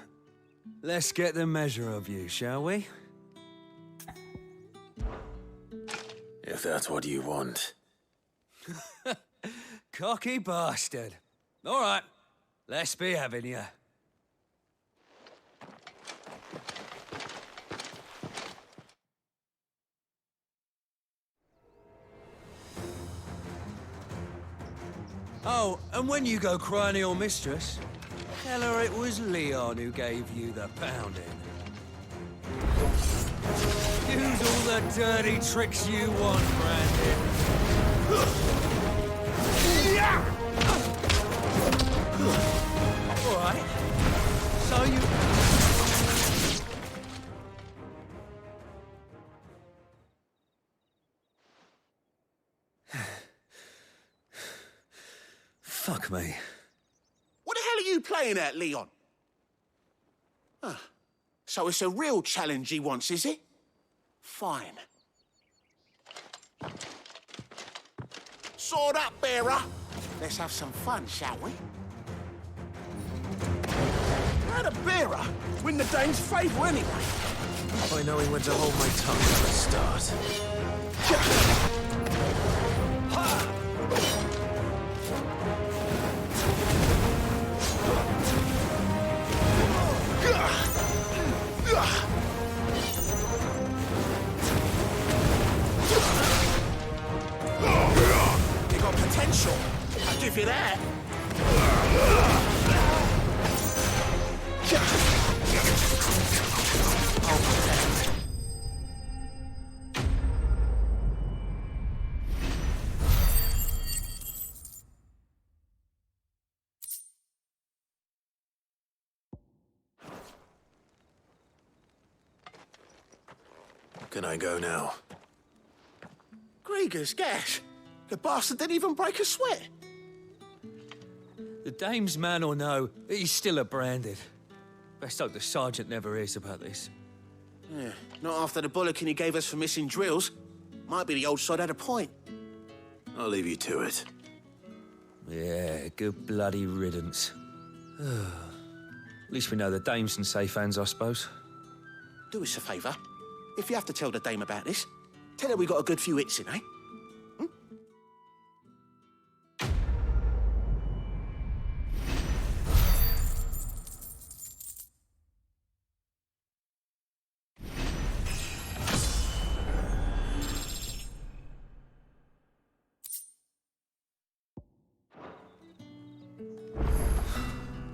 let's get the measure of you, shall we? If that's what you want. Cocky bastard. All right, Let's be having you. Oh, and when you go crying to your mistress, tell her it was Leon who gave you the pounding. Use all the dirty tricks you want, Brandon. All right. So you... Fuck me. What the hell are you playing at, Leon? Ah, so it's a real challenge he wants, is it? Fine. Sword up, bearer. Let's have some fun, shall we? How'd a bearer win the Dane's favour anyway? By knowing when to hold my tongue at the start. You got potential. I'll give you that. Can I go now? Grieger's gas. The bastard didn't even break a sweat. The dame's man or no, he's still a branded. Best hope the sergeant never hears about this. Yeah, not after the bollocking he gave us for missing drills. Might be the old sod had a point. I'll leave you to it. Yeah, good bloody riddance. At least we know the dame's in safe hands, I suppose. Do us a favour. If you have to tell the dame about this, tell her we got a good few hits in, eh?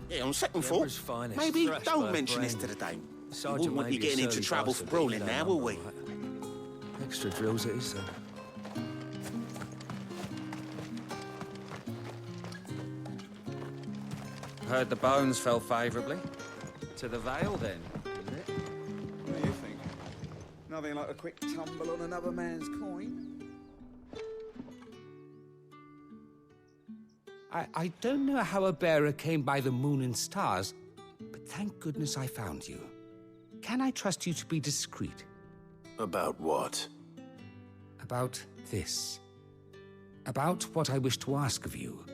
Yeah, on second thought, maybe don't mention this to the dame. We wouldn't want you getting into trouble for brawling now, will we? Extra drills it is, then. Heard the bones fell favourably. To the Vale, then, isn't it? What do you think? Nothing like a quick tumble on another man's coin. I don't know how a bearer came by the moon and stars, but thank goodness I found you. Can I trust you to be discreet? About what? About this. About what I wish to ask of you.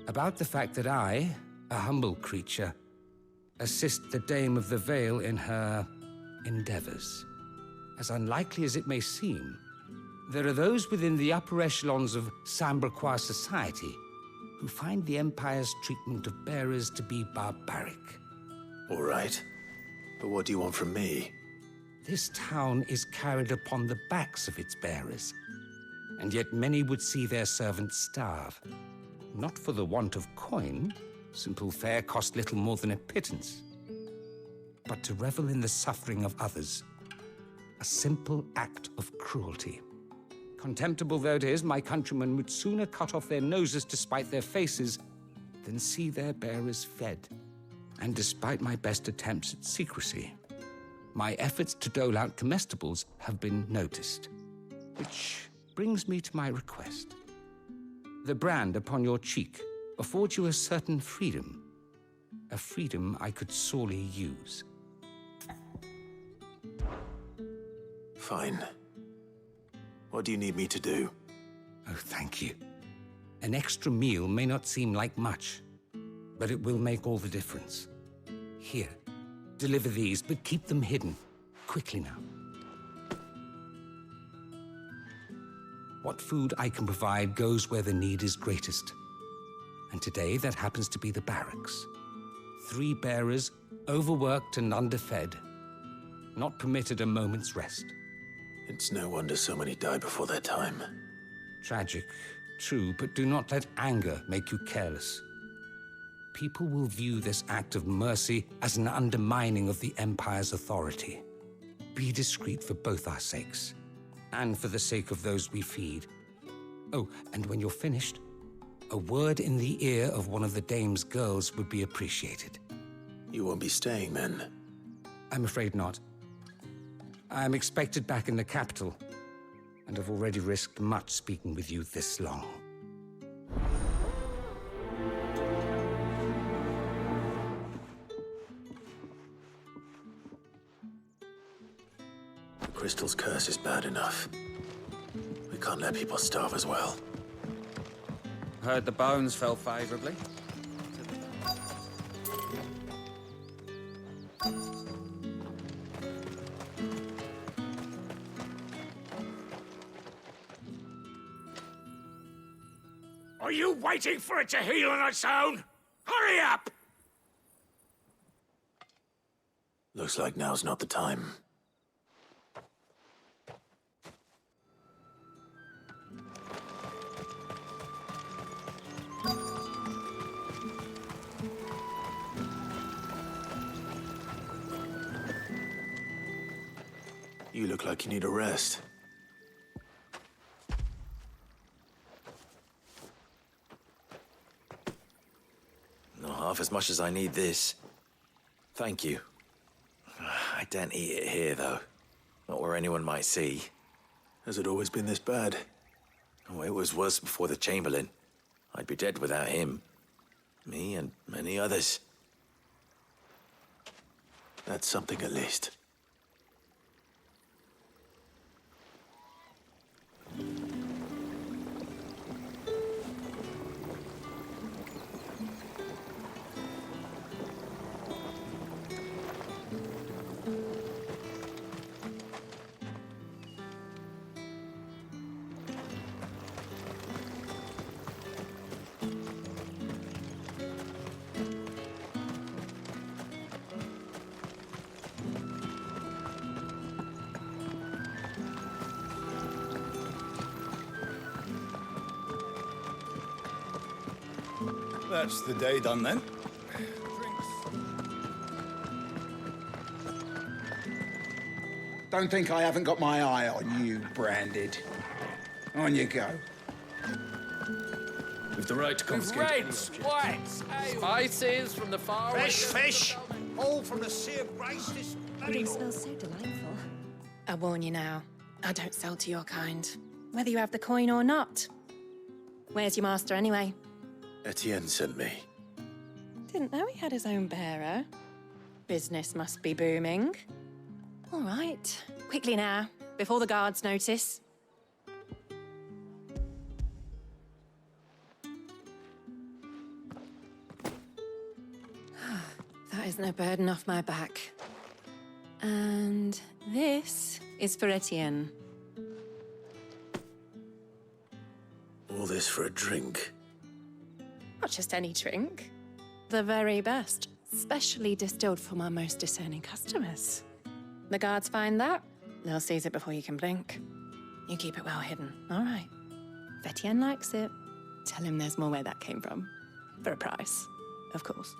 About the fact that I, a humble creature, assist the Dame of the Vale in her endeavors. As unlikely as it may seem, there are those within the upper echelons of Samberquois society who find the Empire's treatment of bearers to be barbaric. All right. But what do you want from me? This town is carried upon the backs of its bearers, and yet many would see their servants starve. Not for the want of coin, simple fare cost little more than a pittance, but to revel in the suffering of others, a simple act of cruelty. Contemptible though it is, my countrymen would sooner cut off their noses to spite their faces than see their bearers fed. And despite my best attempts at secrecy, my efforts to dole out comestibles have been noticed. Which brings me to my request. The brand upon your cheek affords you a certain freedom, a freedom I could sorely use. Fine. What do you need me to do? Oh, thank you. An extra meal may not seem like much, but it will make all the difference. Here, deliver these, but keep them hidden. Quickly now. What food I can provide goes where the need is greatest. And today that happens to be the barracks. 3 bearers, overworked and underfed, not permitted a moment's rest. It's no wonder so many die before their time. Tragic, true, but do not let anger make you careless. People will view this act of mercy as an undermining of the Empire's authority. Be discreet for both our sakes, and for the sake of those we feed. Oh, and when you're finished, a word in the ear of one of the dame's girls would be appreciated. You won't be staying then? I'm afraid not. I'm expected back in the capital, and have already risked much speaking with you this long. The crystal's curse is bad enough. We can't let people starve as well. Heard the bones fell favorably. Are you waiting for it to heal on its own? Hurry up! Looks like now's not the time. You look like you need a rest. Not half as much as I need this. Thank you. I daren't eat it here, though. Not where anyone might see. Has it always been this bad? Oh, it was worse before the Chamberlain. I'd be dead without him. Me and many others. That's something at least. That's the day done then. Don't think I haven't got my eye on you, Branded. On you go. We've the right to confiscate. Reds, whites, spices from the far Fish! All from the Sea of Grace this bloody It smells so delightful. I warn you now, I don't sell to your kind, whether you have the coin or not. Where's your master anyway? Etienne sent me. Didn't know he had his own bearer. Business must be booming. All right, quickly now, before the guards notice. That is no burden off my back. And this is for Etienne. All this for a drink. Not just any drink. The very best, specially distilled for my most discerning customers. The guards find that, they'll seize it before you can blink. You keep it well hidden, all right? If Etienne likes it, tell him there's more where that came from. For a price, of course.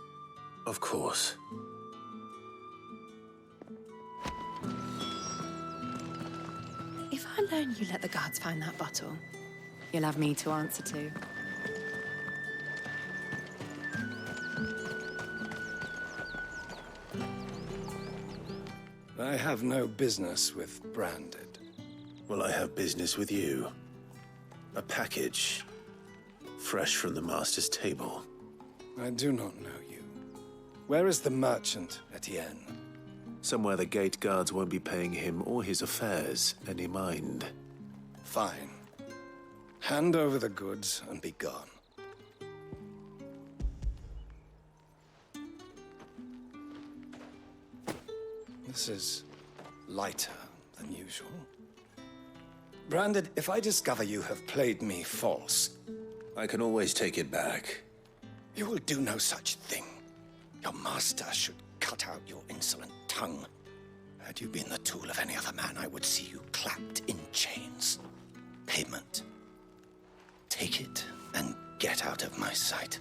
Of course. If I learn you let the guards find that bottle, you'll have me to answer to. I have no business with Branded. Well, I have business with you. A package. Fresh from the master's table. I do not know you. Where is the merchant, Etienne? Somewhere the gate guards won't be paying him or his affairs any mind. Fine. Hand over the goods and be gone. This is lighter than usual. Branded, if I discover you have played me false... I can always take it back. You will do no such thing. Your master should cut out your insolent tongue. Had you been the tool of any other man, I would see you clapped in chains. Payment. Take it and get out of my sight.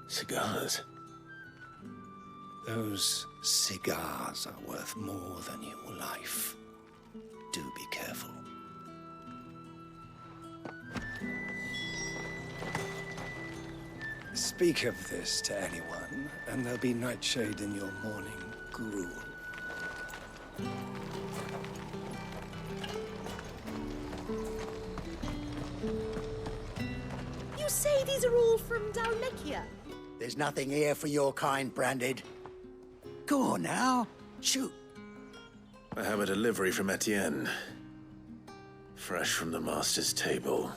Cigars? Those cigars are worth more than your life. Do be careful. Speak of this to anyone, and there'll be nightshade in your morning gruel. You say these are all from Dalmekia? There's nothing here for your kind, Branded. Go on now. Shoot. I have a delivery from Etienne. Fresh from the master's table.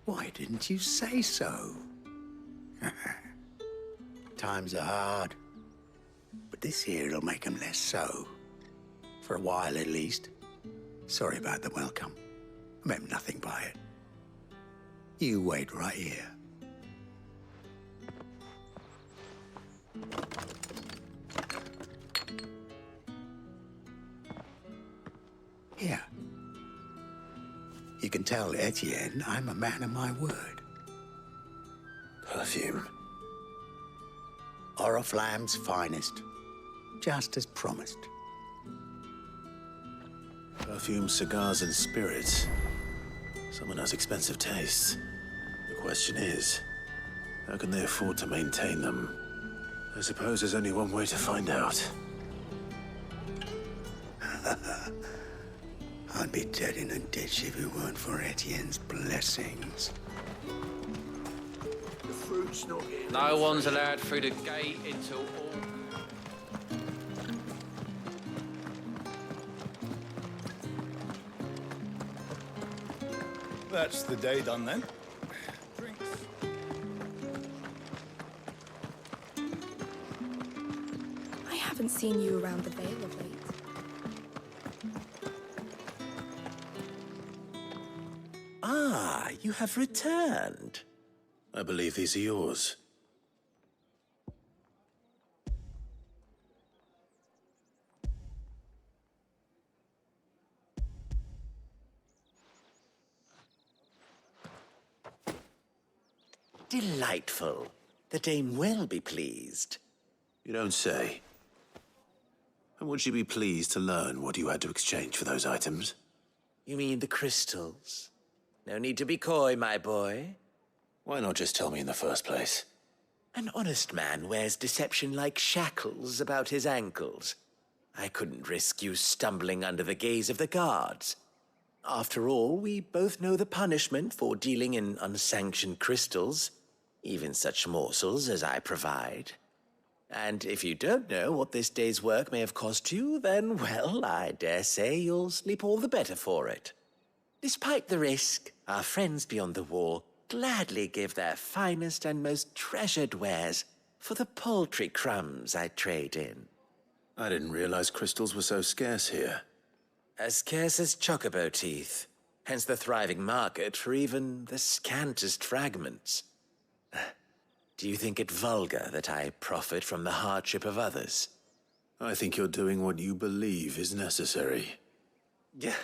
Why didn't you say so? Times are hard. But this here'll make 'em less so. For a while, at least. Sorry about the welcome. I meant nothing by it. You wait right here. Here. You can tell Etienne I'm a man of my word. Perfume. Oriflamme's finest. Just as promised. Perfume, cigars, and spirits. Someone has expensive tastes. The question is, how can they afford to maintain them? I suppose there's only one way to find out. I'd be dead in a ditch if it weren't for Etienne's blessings. The fruit's not here. No one's allowed through the gate until all... That's the day done then. Drinks. I haven't seen you around the Vale of late. Ah, you have returned. I believe these are yours. Delightful. The dame will be pleased. You don't say. And would she be pleased to learn what you had to exchange for those items? You mean the crystals? No need to be coy, my boy. Why not just tell me in the first place? An honest man wears deception like shackles about his ankles. I couldn't risk you stumbling under the gaze of the guards. After all, we both know the punishment for dealing in unsanctioned crystals, even such morsels as I provide. And if you don't know what this day's work may have cost you, then, well, I dare say you'll sleep all the better for it. Despite the risk, our friends beyond the wall gladly give their finest and most treasured wares for the paltry crumbs I trade in. I didn't realize crystals were so scarce here. As scarce as chocobo teeth, hence the thriving market for even the scantest fragments. Do you think it vulgar that I profit from the hardship of others? I think you're doing what you believe is necessary. Yeah,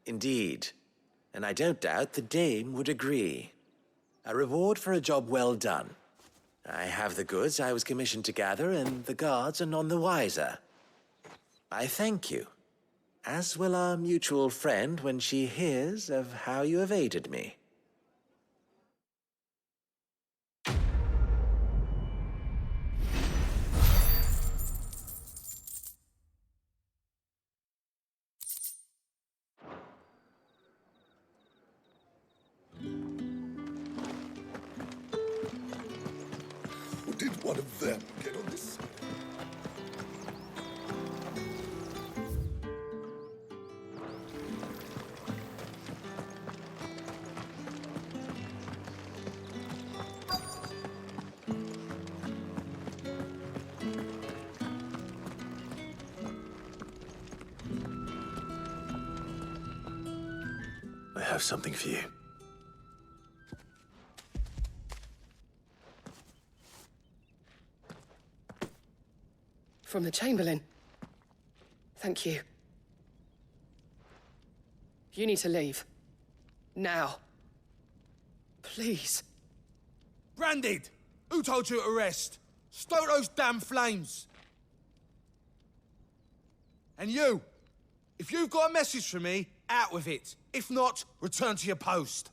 indeed. And I don't doubt the dame would agree. A reward for a job well done. I have the goods I was commissioned to gather, and the guards are none the wiser. I thank you, as will our mutual friend when she hears of how you have aided me. Did one of them get on this side? I have something for you. From the Chamberlain. Thank you. You need to leave. Now. Please. Branded! Who told you to rest? Stoke those damn flames! And you! If you've got a message for me, out with it. If not, return to your post.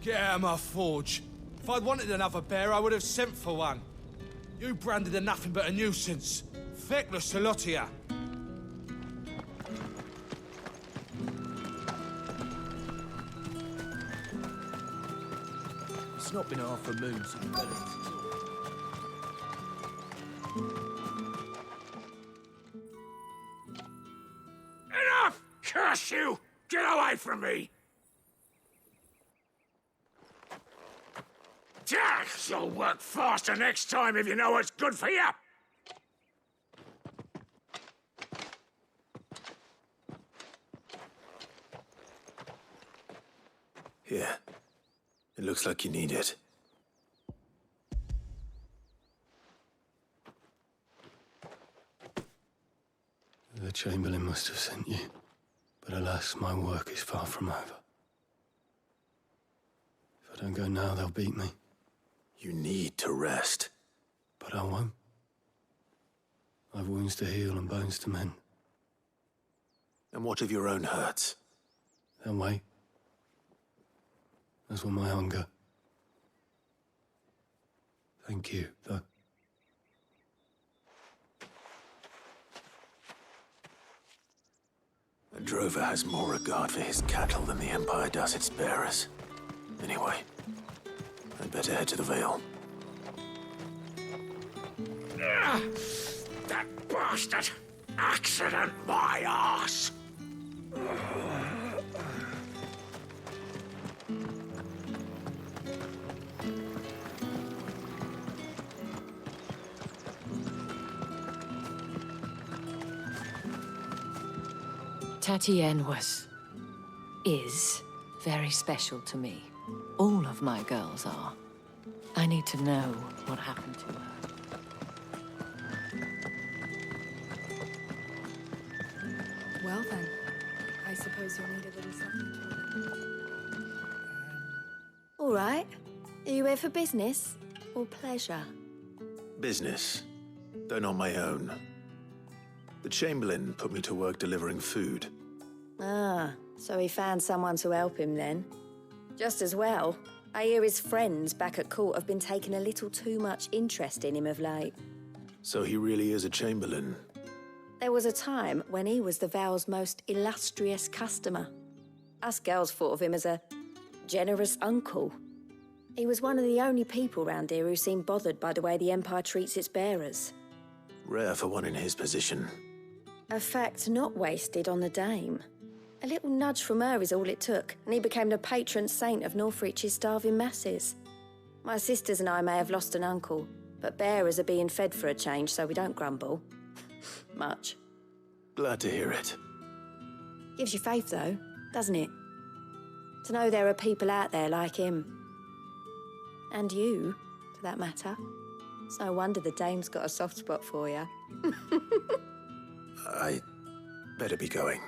Get out of my forge. If I'd wanted another bear, I would have sent for one. You branded are nothing but a nuisance. Feckless to lot of ya. It's not been half a moon since you better. Enough! Curse you! Get away from me! You'll work faster next time if you know what's good for you! Here. It looks like you need it. The Chamberlain must have sent you, but alas, my work is far from over. If I don't go now, they'll beat me. You need to rest. But I won't. I've wounds to heal and bones to mend. And what of your own hurts? They'll wait. As will my hunger. Thank you, though. A drover has more regard for his cattle than the Empire does its bearers. Anyway, I'd better head to the Vale. That bastard! Accident, my arse! Tatienne is very special to me. All of my girls are. I need to know what happened to her. Well then, I suppose you'll need a little something to... All right. Are you here for business or pleasure? Business, though not my own. The Chamberlain put me to work delivering food. Ah, so he found someone to help him then. Just as well. I hear his friends back at court have been taking a little too much interest in him of late. So he really is a Chamberlain. There was a time when he was the Vale's most illustrious customer. Us girls thought of him as a generous uncle. He was one of the only people round here who seemed bothered by the way the Empire treats its bearers. Rare for one in his position. A fact not wasted on the Dame. A little nudge from her is all it took, and he became the patron saint of Northreach's starving masses. My sisters and I may have lost an uncle, but bearers are being fed for a change, so we don't grumble. Much. Glad to hear it. Gives you faith, though, doesn't it? To know there are people out there like him. And you, for that matter. It's no wonder the Dame's got a soft spot for you. I better be going.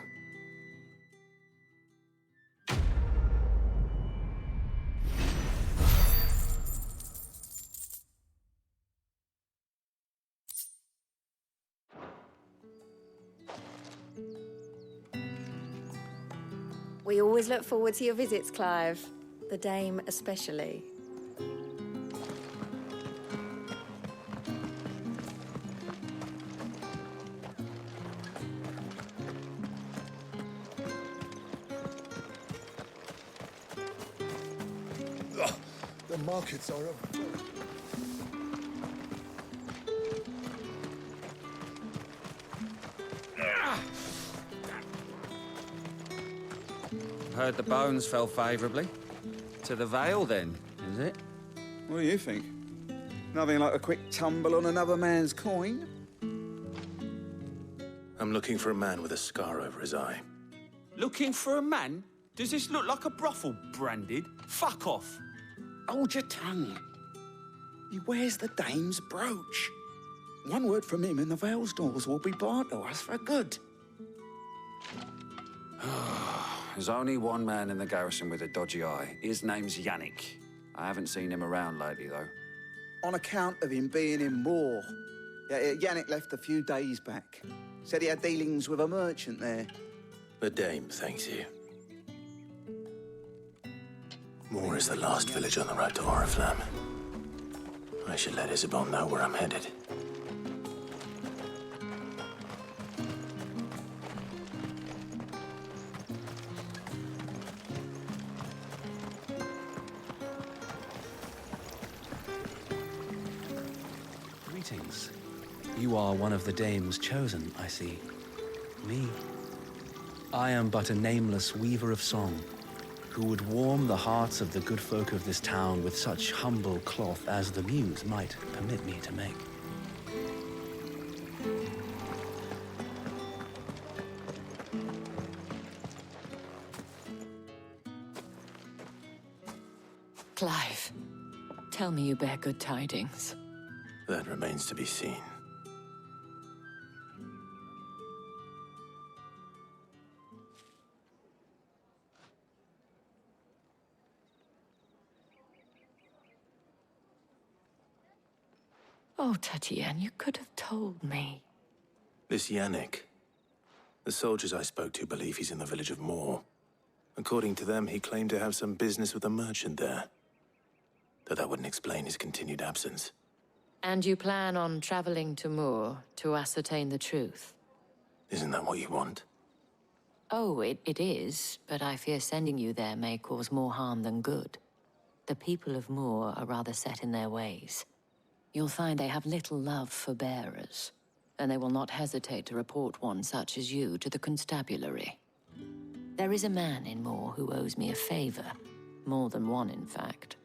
We always look forward to your visits, Clive. The Dame especially. The markets are a... Heard the bones fell favourably. To the Vale, then, is it? What do you think? Nothing like a quick tumble on another man's coin? I'm looking for a man with a scar over his eye. Looking for a man? Does this look like a brothel, Branded? Fuck off. Hold your tongue. He wears the dame's brooch. One word from him and the Vale's doors will be barred to us for good. There's only one man in the garrison with a dodgy eye. His name's Yannick. I haven't seen him around lately, though. On account of him being in war. Yannick left a few days back. Said he had dealings with a merchant there. The dame thanks you. Moor is the last village on the road to Oriflamme. I should let Isabel know where I'm headed. Greetings. You are one of the dames chosen, I see. Me. I am but a nameless weaver of song, who would warm the hearts of the good folk of this town with such humble cloth as the muse might permit me to make. Clive, tell me you bear good tidings. That remains to be seen. Oh, Tatienne, you could have told me. This Yannick. The soldiers I spoke to believe he's in the village of Moor. According to them, he claimed to have some business with a merchant there. Though that wouldn't explain his continued absence. And you plan on traveling to Moor to ascertain the truth? Isn't that what you want? Oh, it is, but I fear sending you there may cause more harm than good. The people of Moor are rather set in their ways. You'll find they have little love for bearers, and they will not hesitate to report one such as you to the constabulary. There is a man in Moor who owes me a favor. More than one, in fact.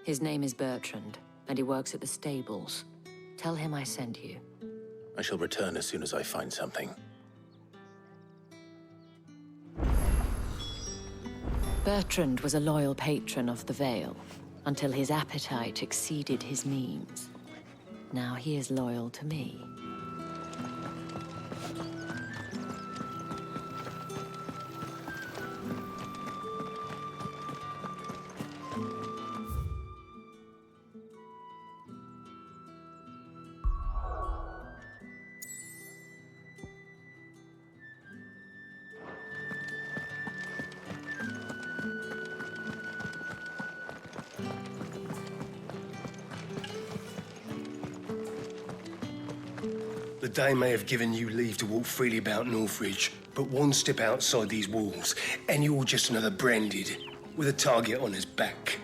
His name is Bertrand, and he works at the stables. Tell him I sent you. I shall return as soon as I find something. Bertrand was a loyal patron of the Vale, until his appetite exceeded his means. Now he is loyal to me. The Dame may have given you leave to walk freely about Northridge, but one step outside these walls, and you're just another Branded, with a target on his back.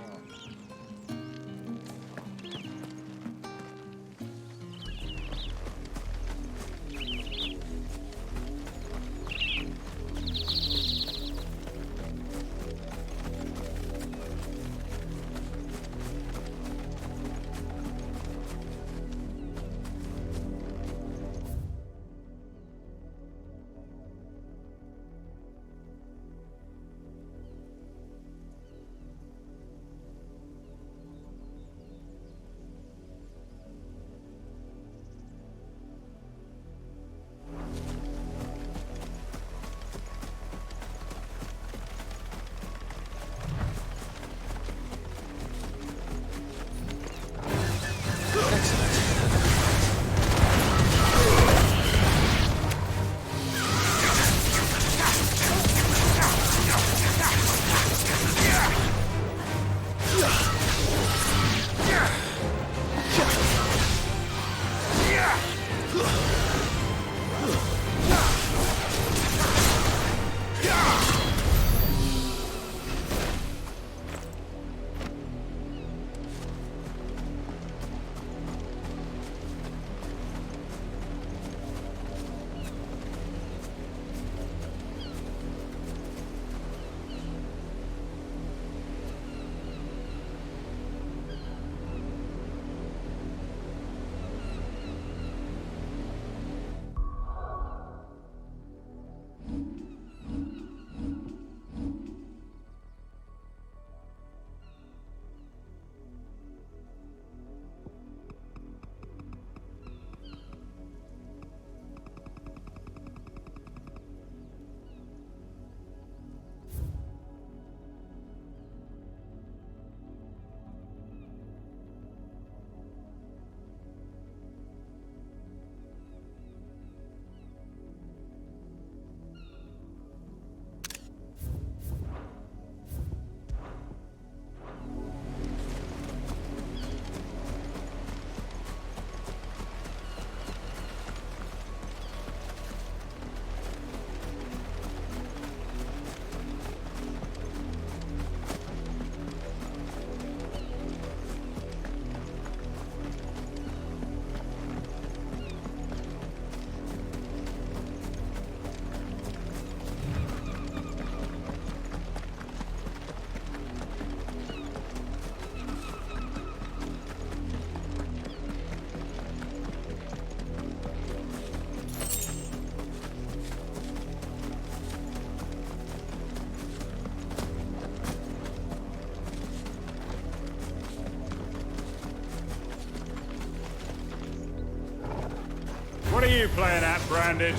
you playing at, Branded?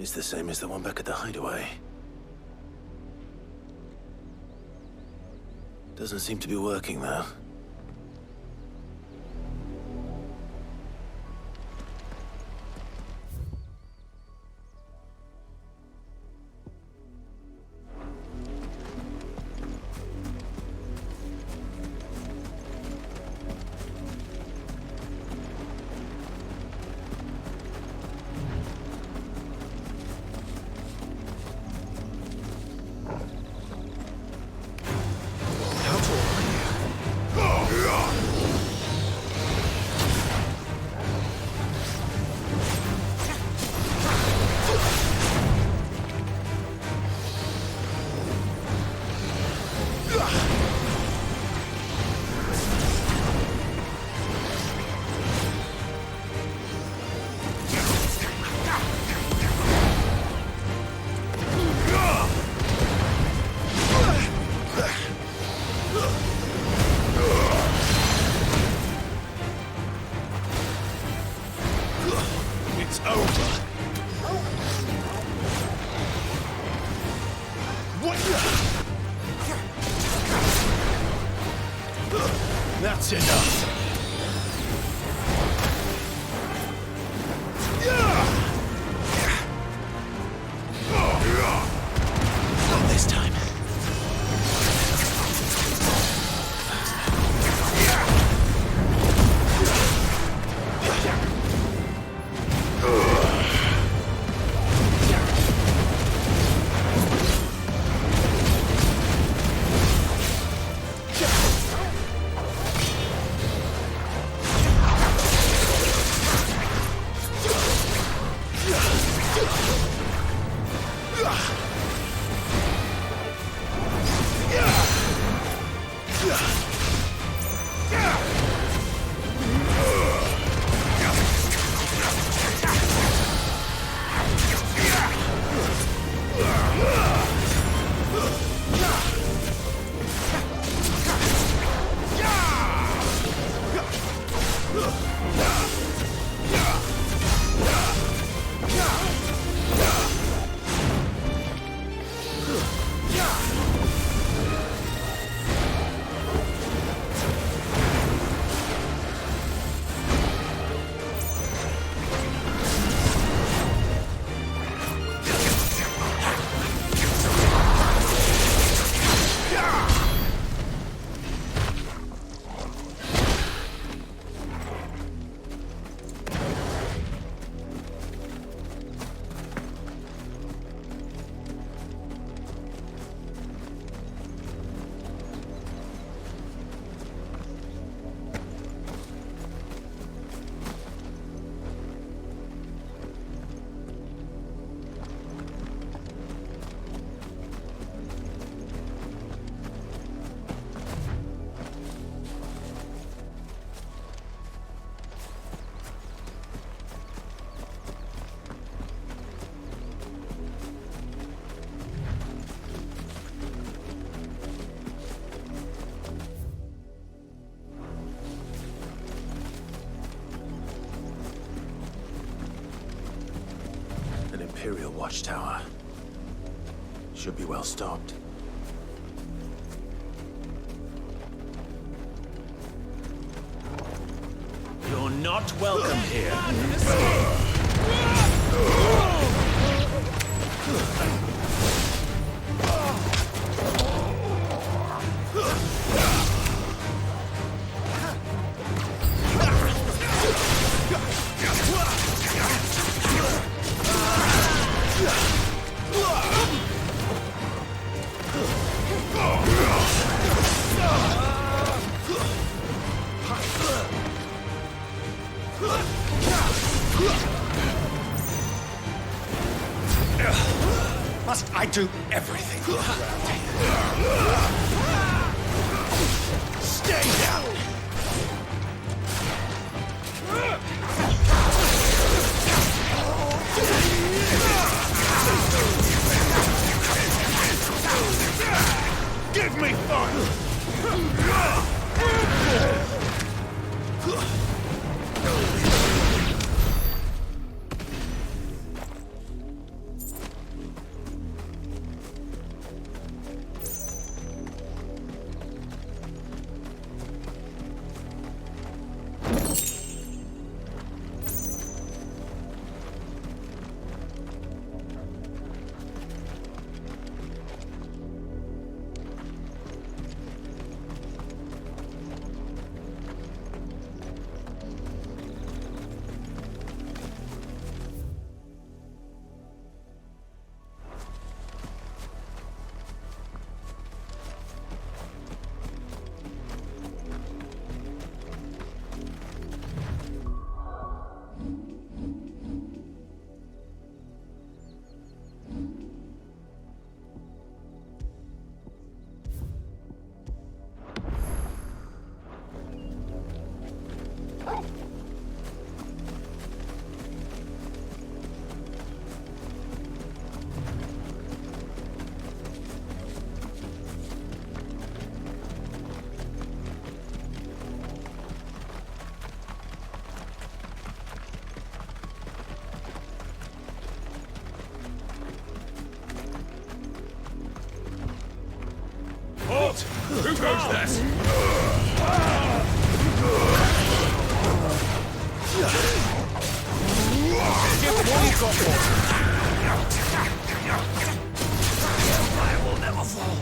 Is the same as the one back at the hideaway. Doesn't seem to be working, though. That's enough. Not this time. Imperial watchtower. Should be well stocked. You're not welcome here. Must I do everything around here? Stay down! Give me fun! I will never fall.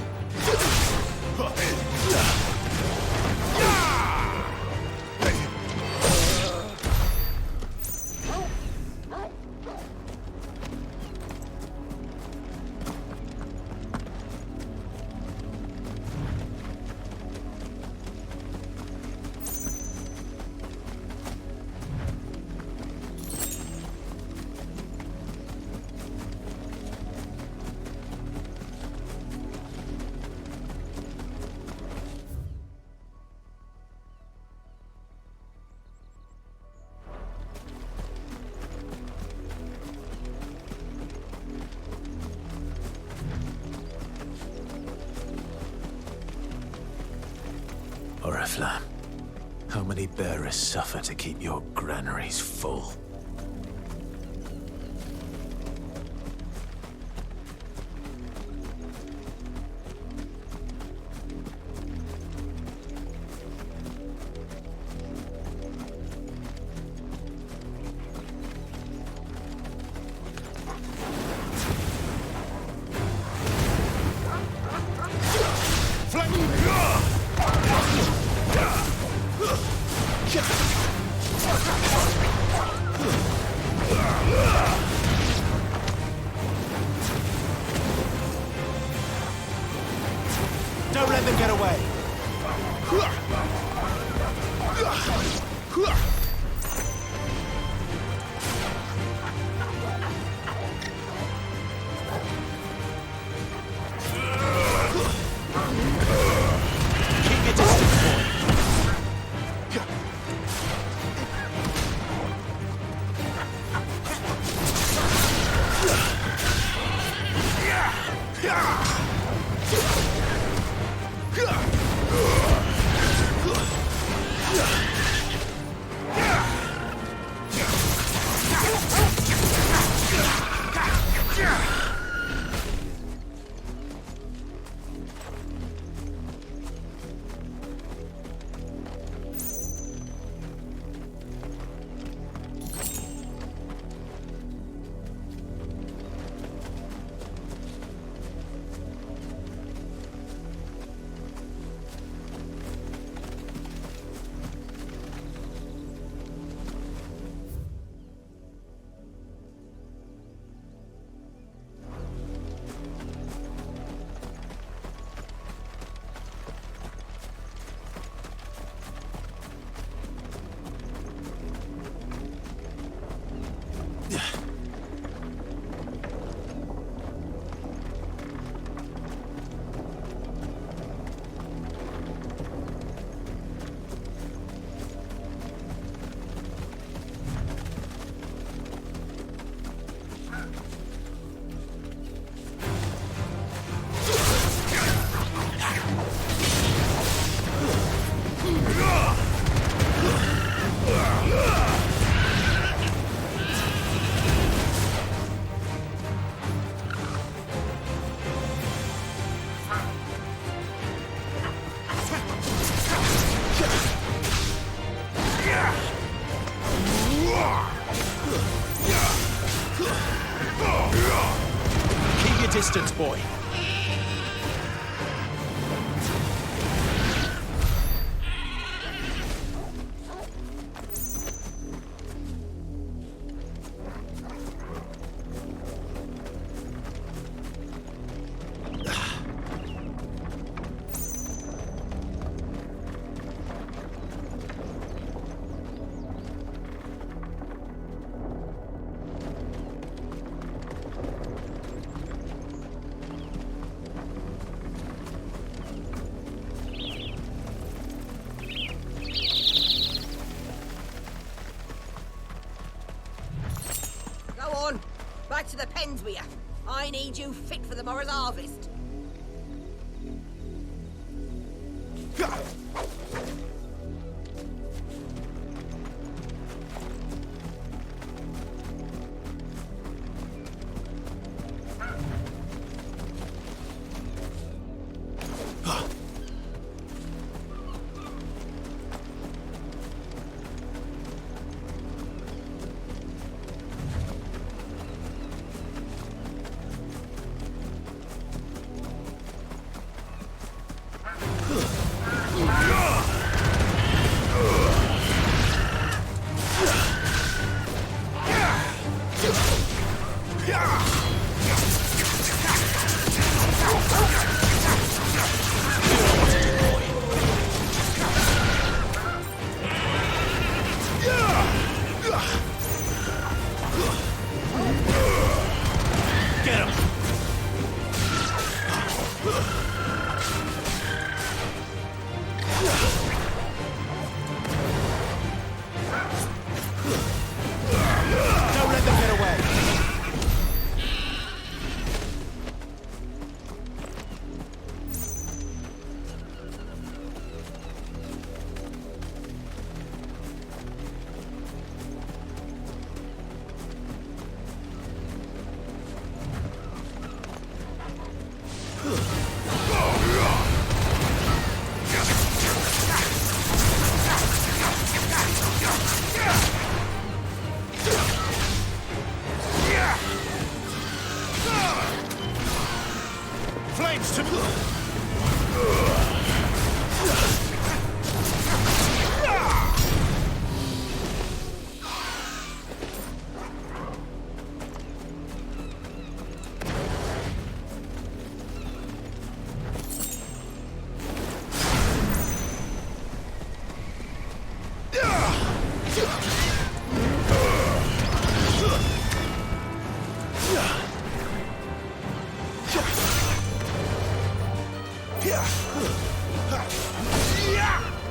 Oriflamme, how many bearers suffer to keep your granaries full? Don't let them get away. Keep your distance, boy. Keep your distance, boy. Back to the pens with you. I need you fit for the morrow's harvest.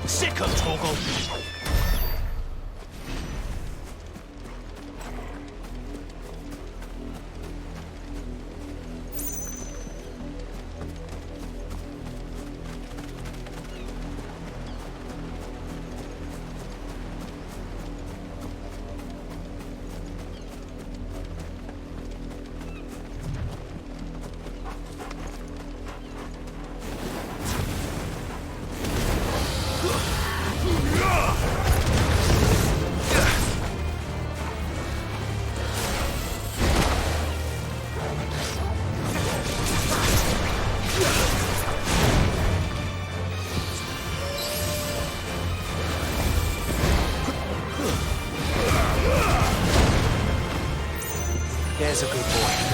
Sick of Torgal. There's a good boy.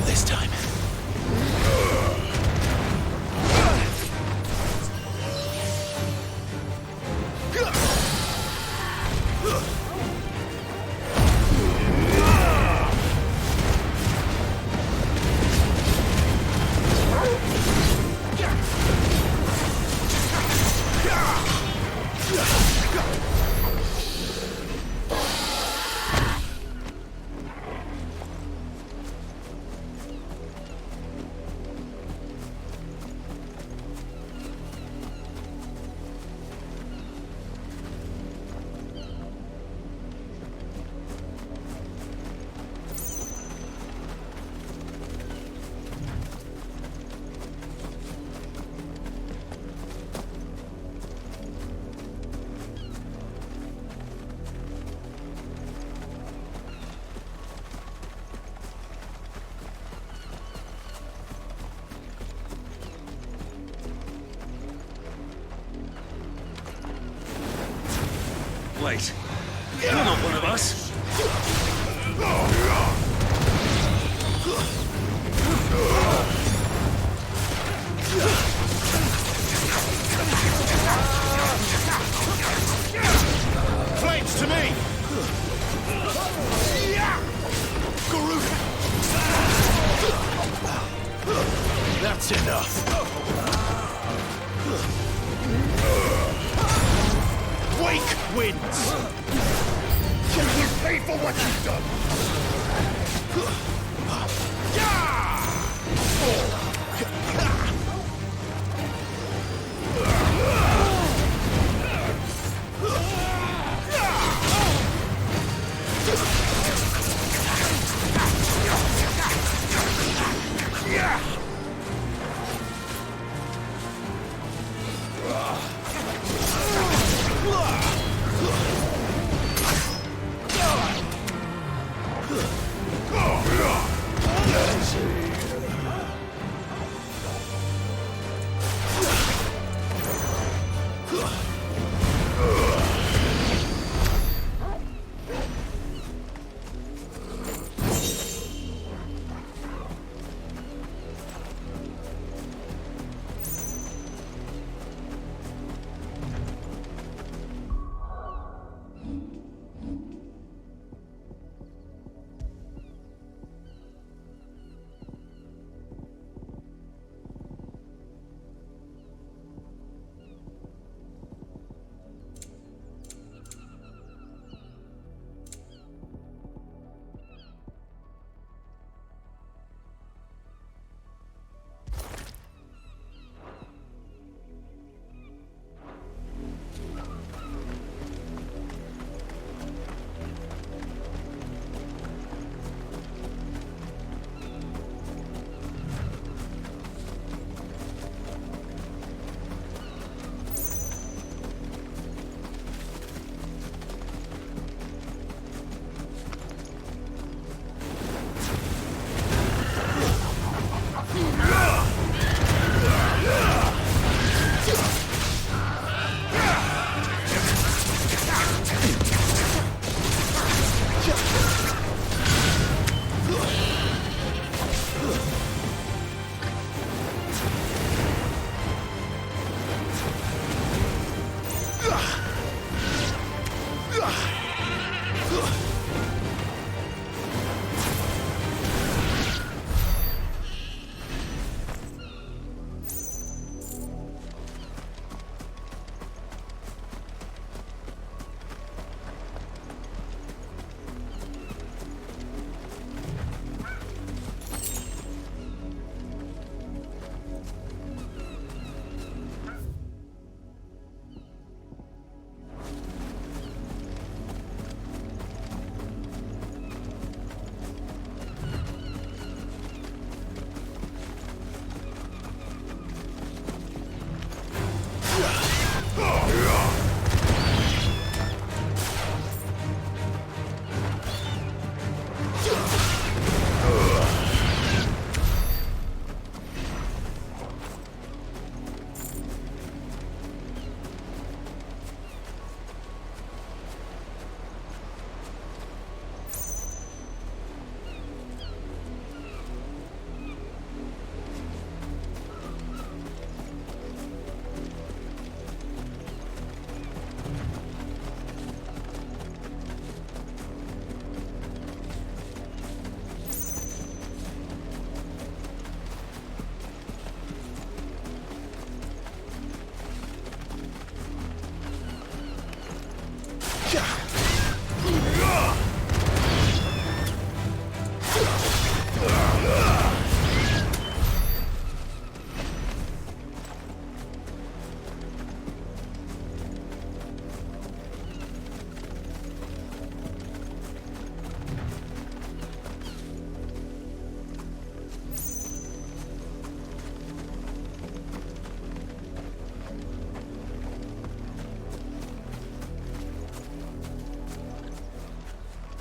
This time. Wait, you're not one of us. Flames to me! That's enough. Wake wins! You will pay for what you've done!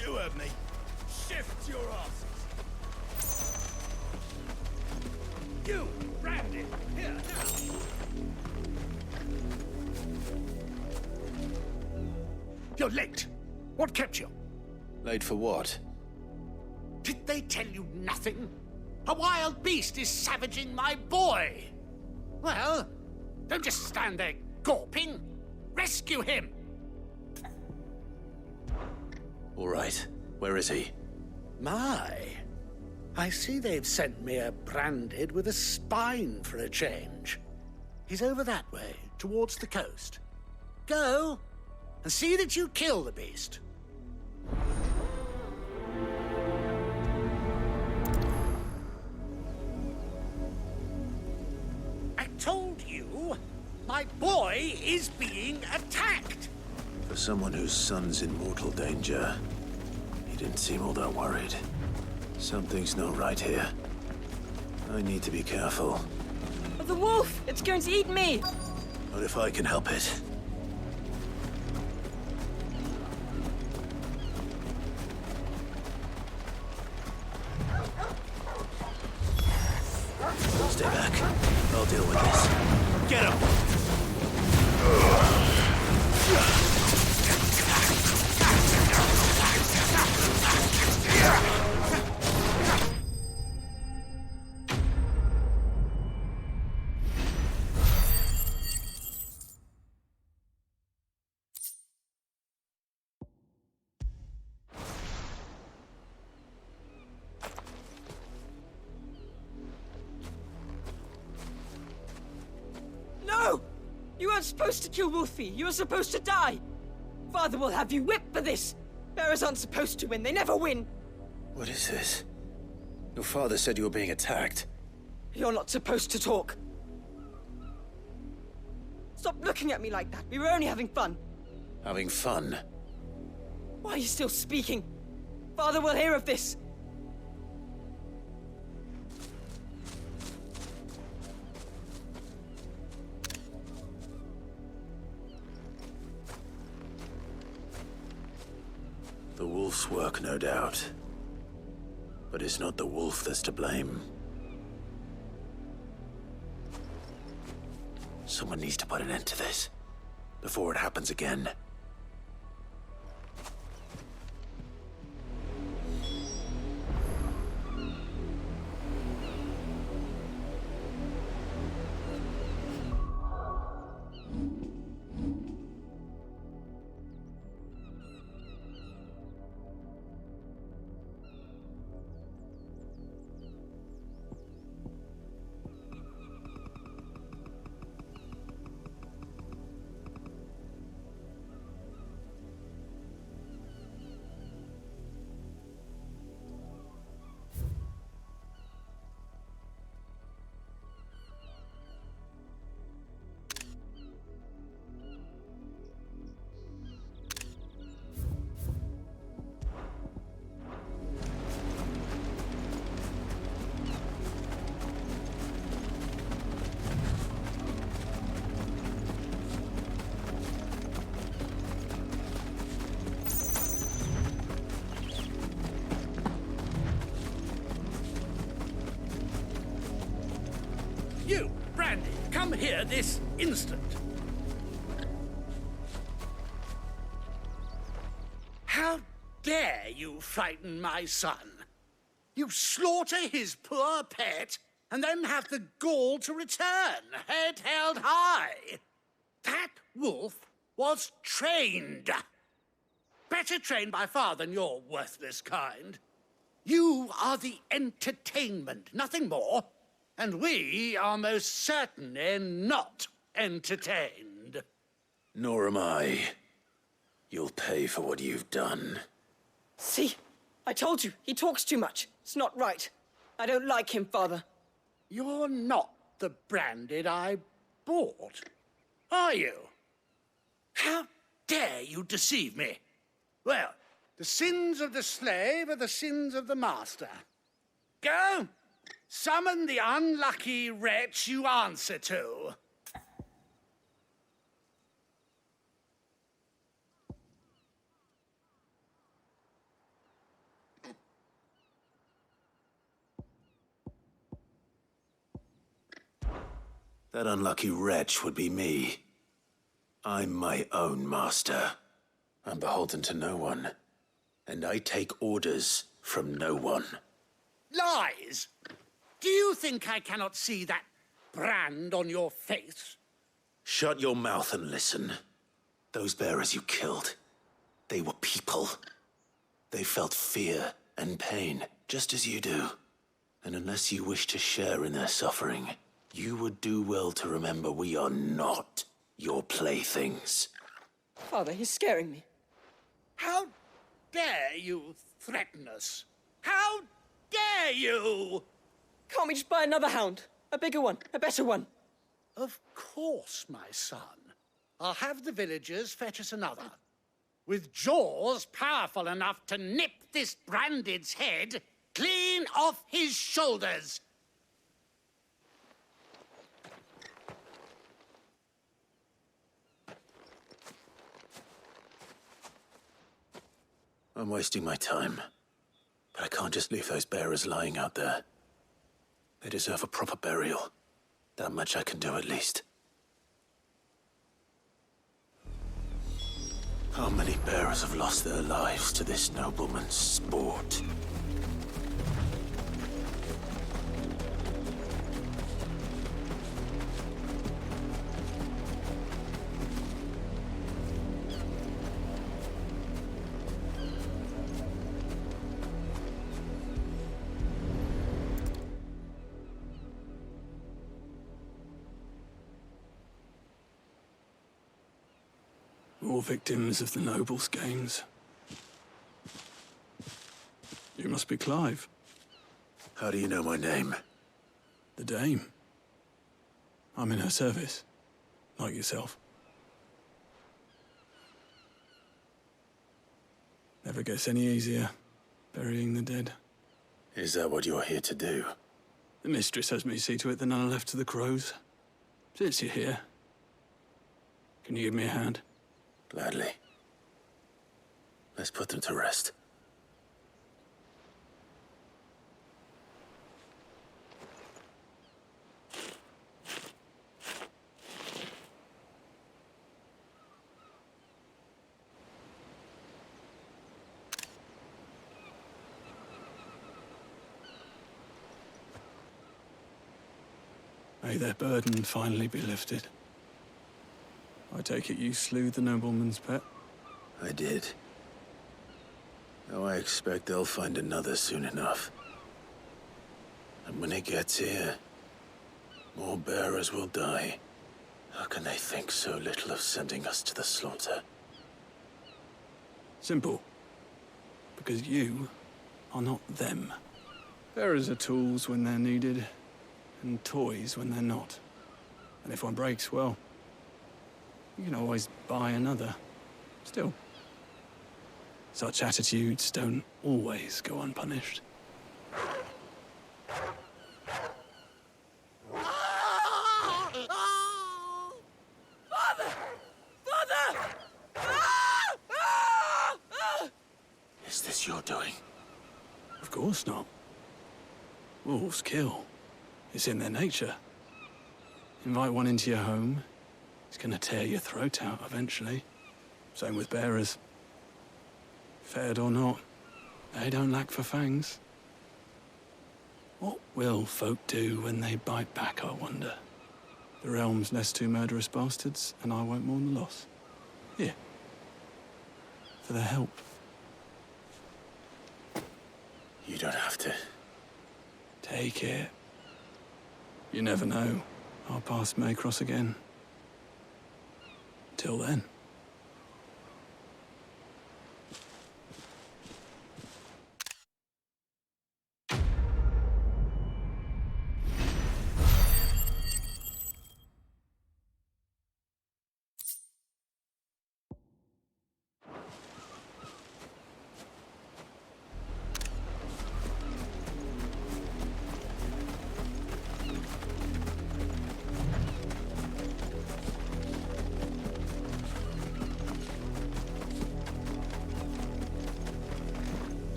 You heard me. Shift your asses. You, Brandon, here now. You're late. What kept you? Late for what? Did they tell you nothing? A wild beast is savaging my boy. Well, don't just stand there gawping. Rescue him. All right. Where is he? My. I see they've sent me a branded with a spine for a change. He's over that way, towards the coast. Go, and see that you kill the beast. I told you, my boy is being attacked. For someone whose son's in mortal danger, he didn't seem all that worried. Something's not right here. I need to be careful. The wolf! It's going to eat me! Not if I can help it. Stay back. I'll deal with this. Get him! No! You weren't supposed to kill Wolfie. You were supposed to die. Father will have you whipped for this. Bearers aren't supposed to win. They never win. What is this? Your father said you were being attacked. You're not supposed to talk. Stop looking at me like that. We were only having fun. Having fun? Why are you still speaking? Father will hear of this. The wolf's work, no doubt. But it's not the wolf that's to blame. Someone needs to put an end to this, before it happens again. You, Brandy, come here this instant. How dare you frighten my son? You slaughter his poor pet and then have the gall to return, head held high. That wolf was trained. Better trained by far than your worthless kind. You are the entertainment, nothing more. And we are most certainly not entertained. Nor am I. You'll pay for what you've done. See? I told you, he talks too much. It's not right. I don't like him, Father. You're not the Branded I bought, are you? How dare you deceive me? Well, the sins of the slave are the sins of the master. Go, summon the unlucky wretch you answer to. That unlucky wretch would be me. I'm my own master. I'm beholden to no one. And I take orders from no one. Lies! Do you think I cannot see that brand on your face? Shut your mouth and listen. Those bearers you killed, they were people. They felt fear and pain, just as you do. And unless you wish to share in their suffering, you would do well to remember we are not your playthings. Father, he's scaring me. How dare you threaten us? How dare you? Can't we just buy another hound? A bigger one, a better one. Of course, my son. I'll have the villagers fetch us another. With jaws powerful enough to nip this Branded's head clean off his shoulders. I'm wasting my time. But I can't just leave those bearers lying out there. They deserve a proper burial. That much I can do at least. How many bearers have lost their lives to this nobleman's sport? More victims of the nobles' games. You must be Clive. How do you know my name? The Dame. I'm in her service, like yourself. Never gets any easier, burying the dead. Is that what you're here to do? The mistress has me see to it that none are left to the crows. Since you're here, can you give me a hand? Gladly. Let's put them to rest. May their burden finally be lifted. I take it you slew the nobleman's pet? I did. Now I expect they'll find another soon enough. And when it gets here, more bearers will die. How can they think so little of sending us to the slaughter? Simple. Because you are not them. Bearers are tools when they're needed, and toys when they're not. And if one breaks, well, you can always buy another. Still, such attitudes don't always go unpunished. Father! Father! Is this your doing? Of course not. Wolves kill. It's in their nature. Invite one into your home, it's gonna tear your throat out eventually. Same with bearers. Fed or not, they don't lack for fangs. What will folk do when they bite back, I wonder? The realm's less two murderous bastards, and I won't mourn the loss. Here. For their help. You don't have to. Take it. You never know. Our paths may cross again. Till then.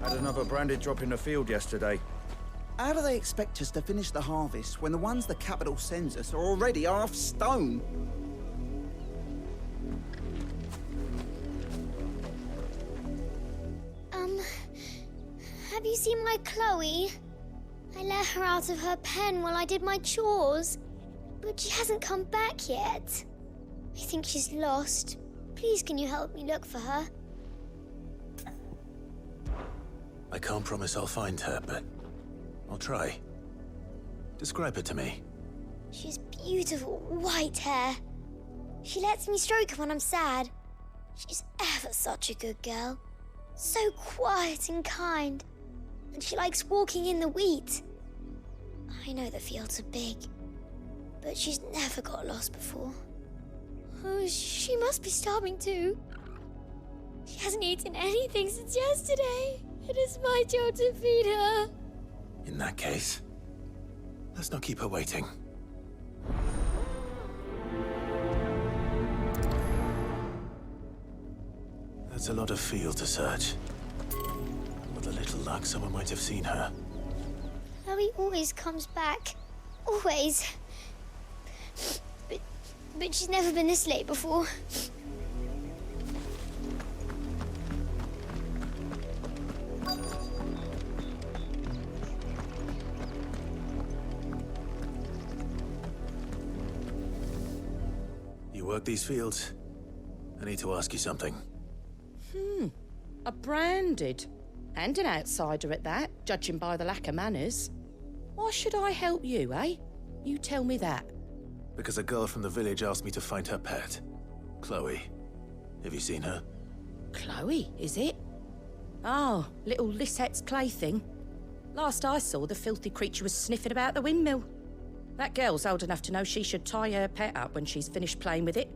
Had another branded drop in the field yesterday. How do they expect us to finish the harvest when the ones the capital sends us are already half stone? Have you seen my Chloe? I let her out of her pen while I did my chores, but she hasn't come back yet. I think she's lost. Please, can you help me look for her? I can't promise I'll find her, but I'll try. Describe her to me. She has beautiful white hair. She lets me stroke her when I'm sad. She's ever such a good girl. So quiet and kind. And she likes walking in the wheat. I know the fields are big, but she's never got lost before. Oh, she must be starving too. She hasn't eaten anything since yesterday. It is my job to feed her. In that case, let's not keep her waiting. That's a lot of field to search. With a little luck, someone might have seen her. Chloe always comes back. Always. But she's never been this late before. You work these fields? I need to ask you something. A branded. And an outsider at that, judging by the lack of manners. Why should I help you, eh? You tell me that. Because a girl from the village asked me to find her pet, Chloe. Have you seen her? Chloe, is it? Oh, little Lisette's plaything. Last I saw, the filthy creature was sniffing about the windmill. That girl's old enough to know she should tie her pet up when she's finished playing with it.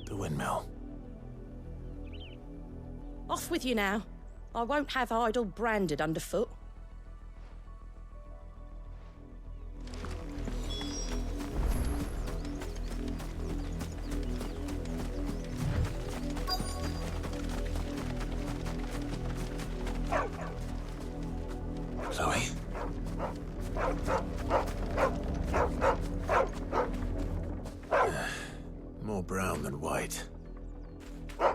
The windmill. Off with you now. I won't have idle branded underfoot. Chloe? More brown than white.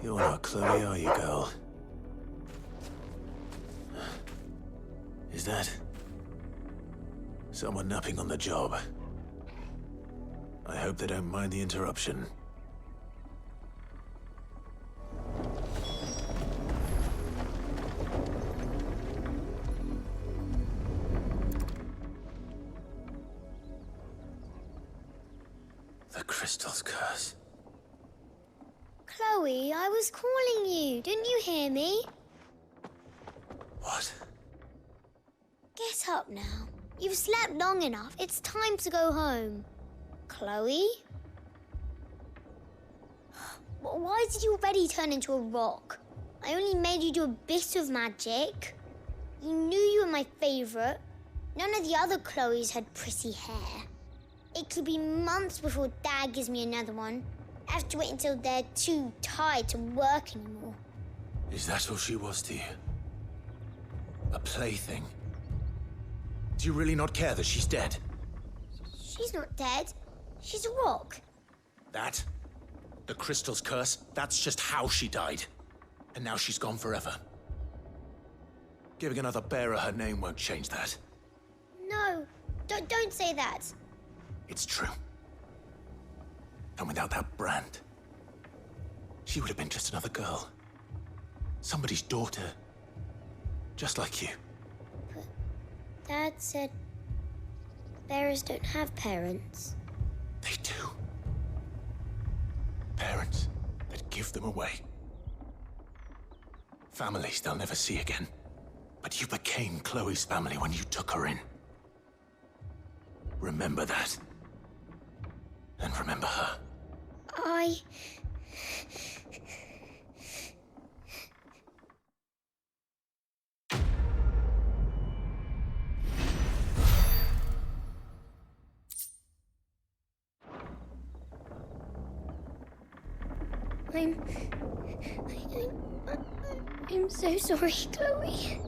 You're not Chloe, are you, girl? Is that someone napping on the job? I hope they don't mind the interruption. The crystal's curse. Chloe, I was calling you. Didn't you hear me? What? Get up now. You've slept long enough. It's time to go home. Chloe? Why did you already turn into a rock? I only made you do a bit of magic. You knew you were my favourite. None of the other Chloes had pretty hair. It could be months before Dad gives me another one. I have to wait until they're too tired to work anymore. Is that all she was to you? A plaything? Do you really not care that she's dead? She's not dead. She's a rock. That? The crystal's curse? That's just how she died. And now she's gone forever. Giving another bearer her name won't change that. No, don't say that. It's true. And without that brand, she would have been just another girl. Somebody's daughter. Just like you. But Dad said bearers don't have parents. They do. Parents that give them away. Families they'll never see again. But you became Chloe's family when you took her in. Remember that. And remember her. I'm so sorry, Chloe.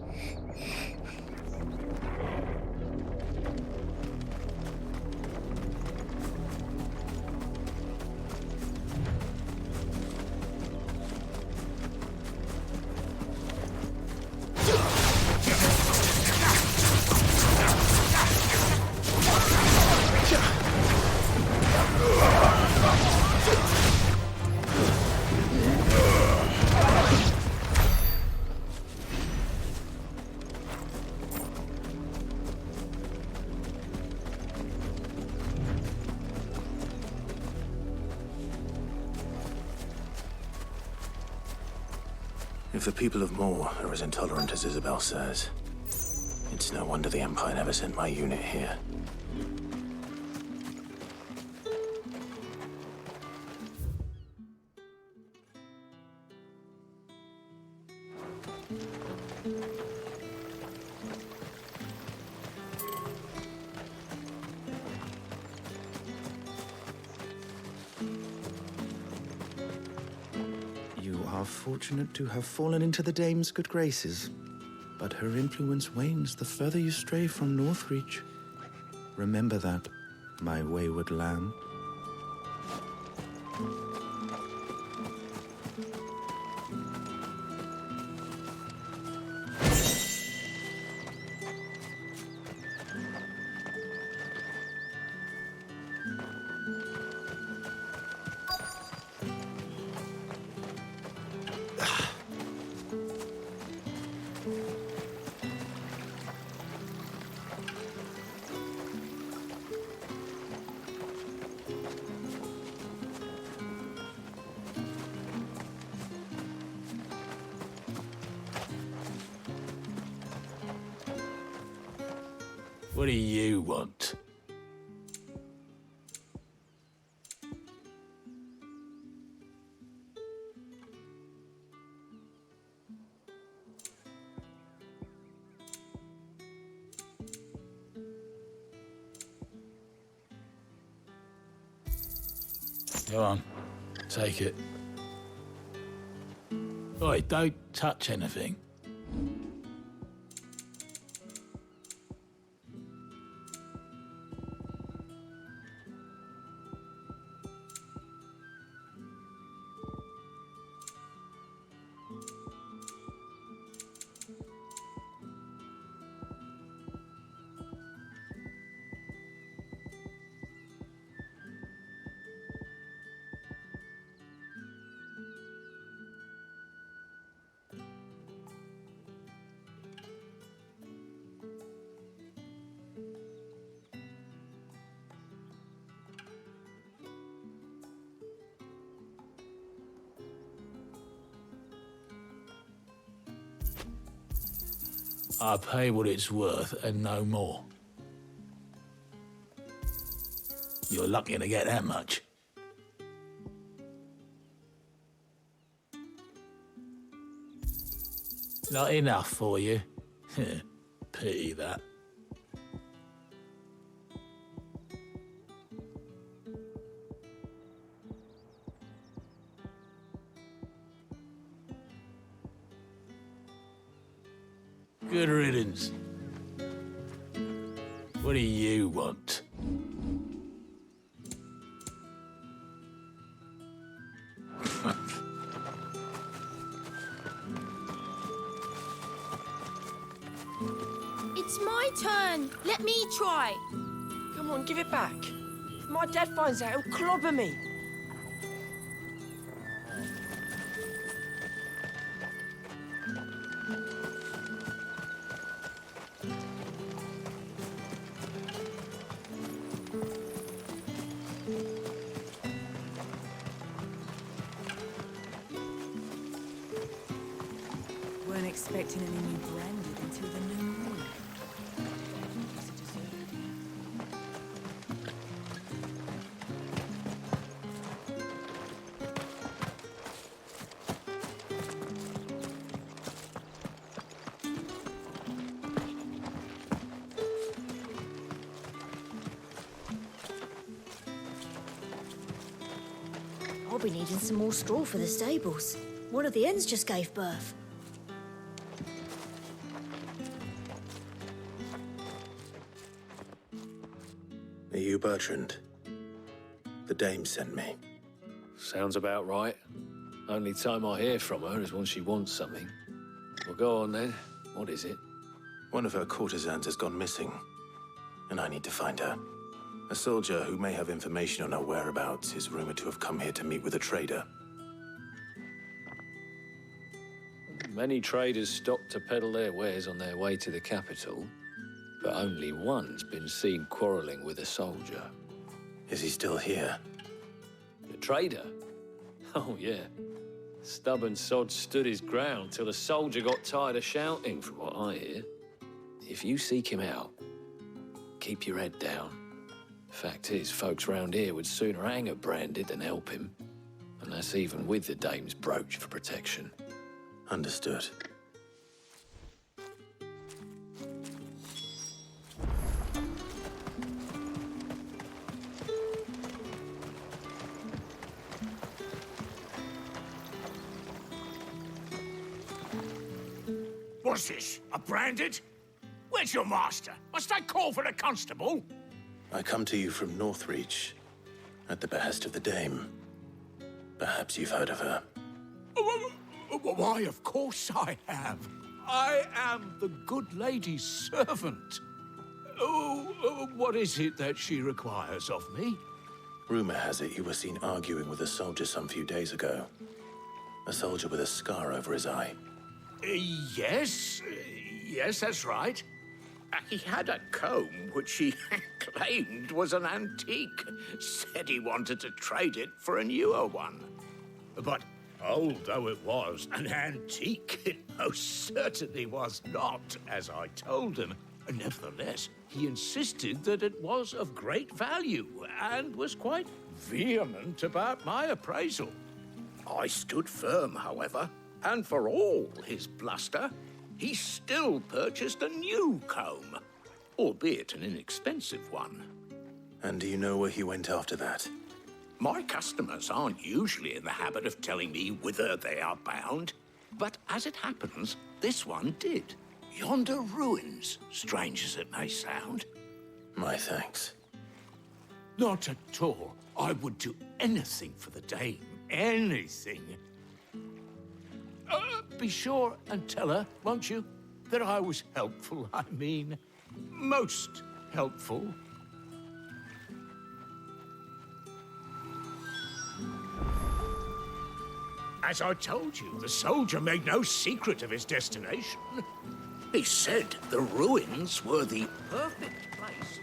If the people of Moor are as intolerant as Isabel says, it's no wonder the Empire never sent my unit here. You are fortunate to have fallen into the dame's good graces, but her influence wanes the further you stray from Northreach. Remember that, my wayward lamb. What do you want? Go on, take it. Oi, don't touch anything. I pay what it's worth and no more. You're lucky to get that much. Not enough for you? Pity that. Good riddance. What do you want? It's my turn. Let me try. Come on, give it back. If my dad finds out, he'll clobber me. Weren't expecting any new branded until the new moon. I'll be needing some more straw for the stables. One of the hens just gave birth. you Bertrand? The dame sent me. Sounds about right. Only time I hear from her is when she wants something. Well, go on then. What is it? One of her courtesans has gone missing, and I need to find her. A soldier who may have information on her whereabouts is rumored to have come here to meet with a trader. Many traders stop to peddle their wares on their way to the capital, but only one's been seen quarreling with a soldier. Is he still here? The trader? Oh, yeah. Stubborn sod stood his ground till the soldier got tired of shouting, from what I hear. If you seek him out, keep your head down. Fact is, folks round here would sooner hang a Branded than help him. And that's even with the dame's brooch for protection. Understood. What's this? A Branded? Where's your master? Must I call for the constable? I come to you from Northreach, at the behest of the dame. Perhaps you've heard of her. Why, of course I have. I am the good lady's servant. What is it that she requires of me? Rumor has it you were seen arguing with a soldier some few days ago. A soldier with a scar over his eye. Yes, that's right. He had a comb which he claimed was an antique. Said he wanted to trade it for a newer one. But old though it was, an antique it most certainly was not, as I told him. Nevertheless, he insisted that it was of great value and was quite vehement about my appraisal. I stood firm, however, and for all his bluster, he still purchased a new comb, albeit an inexpensive one. And do you know where he went after that? My customers aren't usually in the habit of telling me whither they are bound, but as it happens, this one did. Yonder ruins, strange as it may sound. My thanks. Not at all. I would do anything for the dame. Anything. Be sure and tell her, won't you, that I was helpful. I mean, most helpful. As I told you, the soldier made no secret of his destination. He said the ruins were the perfect place.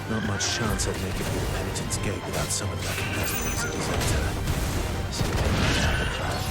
Not much chance I'd make it through the Penitent's Gate without someone recognizing me as a deserter. So take me down the plan.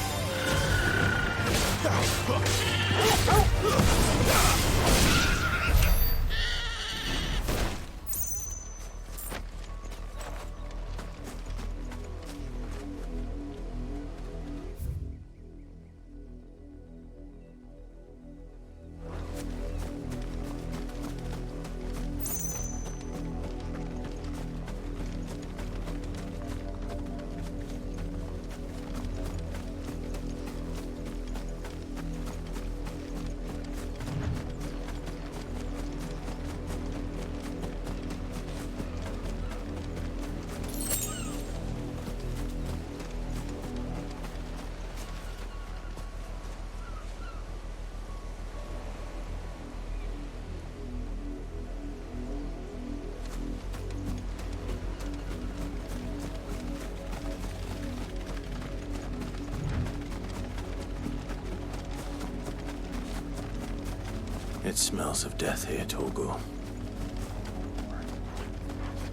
It smells of death here, Torgor.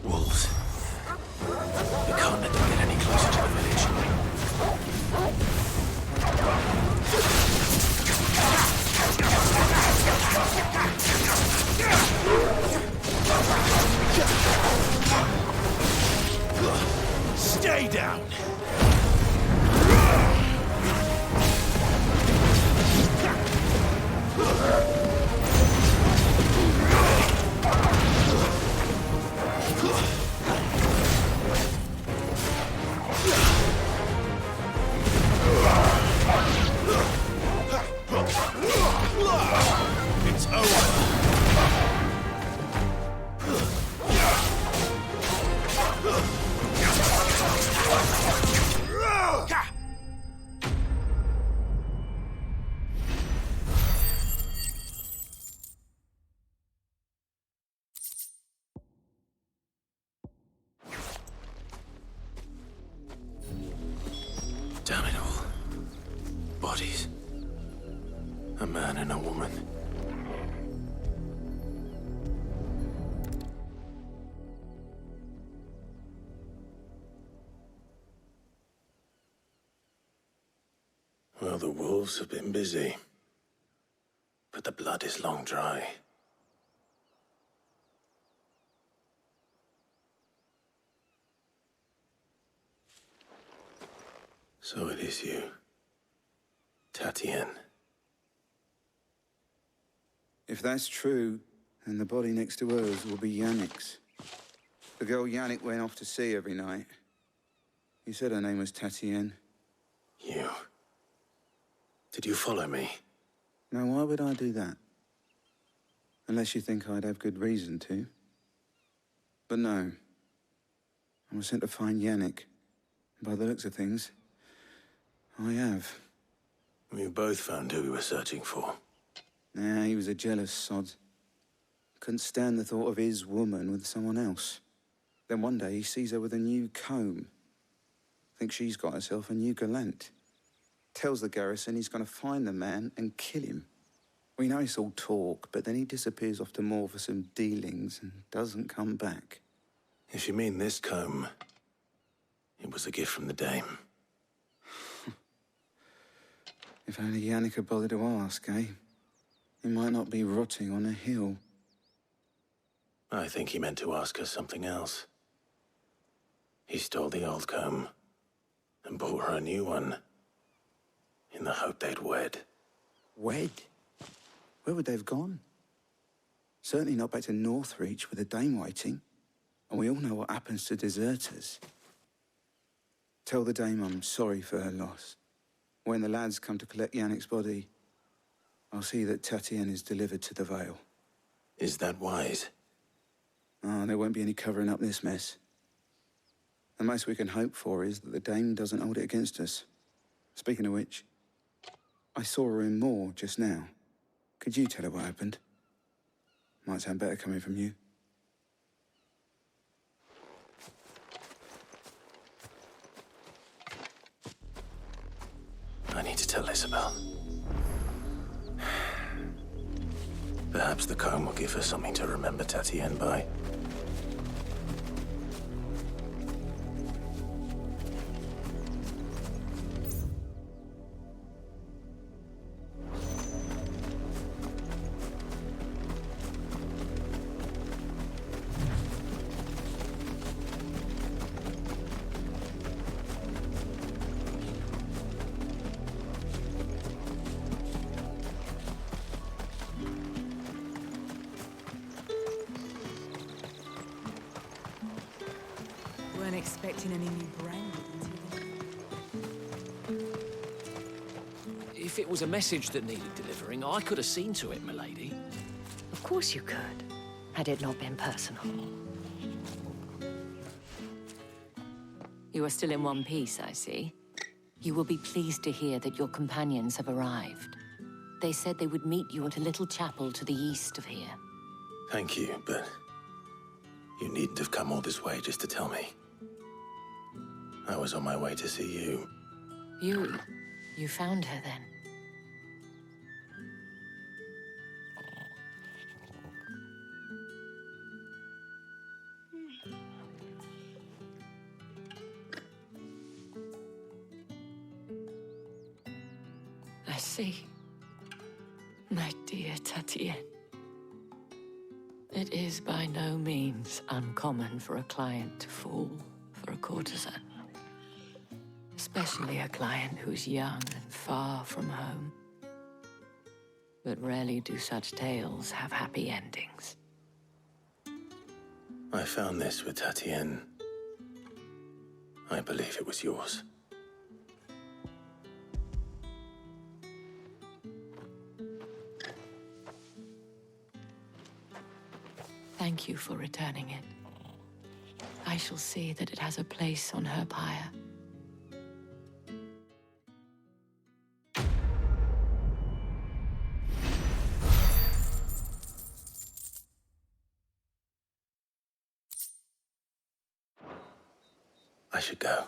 Wolves. We can't let them get any closer to the village. Stay down! It's over. Damn it all. Bodies. A man and a woman. Well, the wolves have been busy. But the blood is long dry. So it is you, Tatien. If that's true, then the body next to hers will be Yannick's. The girl Yannick went off to see every night. You said her name was Tatien. You. Did you follow me? Now, why would I do that? Unless you think I'd have good reason to. But no. I was sent to find Yannick. By the looks of things, I have. We both found who we were searching for. Nah, he was a jealous sod. Couldn't stand the thought of his woman with someone else. Then one day he sees her with a new comb. Thinks she's got herself a new gallant. Tells the garrison he's going to find the man and kill him. We know it's all talk, but then he disappears off to Moor for some dealings and doesn't come back. If you mean this comb, it was a gift from the dame. If only Yannick had bothered to ask, eh? He might not be rotting on a hill. I think he meant to ask her something else. He stole the old comb and bought her a new one in the hope they'd wed. Wed? Where would they have gone? Certainly not back to Northreach with a dame waiting. And we all know what happens to deserters. Tell the dame I'm sorry for her loss. When the lads come to collect Yannick's body, I'll see that Tatien is delivered to the Vale. Is that wise? Oh, there won't be any covering up this mess. The most we can hope for is that the dame doesn't hold it against us. Speaking of which, I saw her in Moor just now. Could you tell her what happened? Might sound better coming from you. I need to tell Isabel. Perhaps the comb will give her something to remember Tatien by. Weren't expecting any new branded until then. If it was a message that needed delivering, I could have seen to it, milady. Of course you could, had it not been personal. You are still in one piece, I see. You will be pleased to hear that your companions have arrived. They said they would meet you at a little chapel to the east of here. Thank you, but you needn't have come all this way just to tell me. I was on my way to see you. You found her then? I see. My dear Tatienne. It is by no means uncommon for a client to fall for a courtesan. Especially a client who's young and far from home. But rarely do such tales have happy endings. I found this with Tatienne. I believe it was yours. Thank you for returning it. I shall see that it has a place on her pyre. I should go.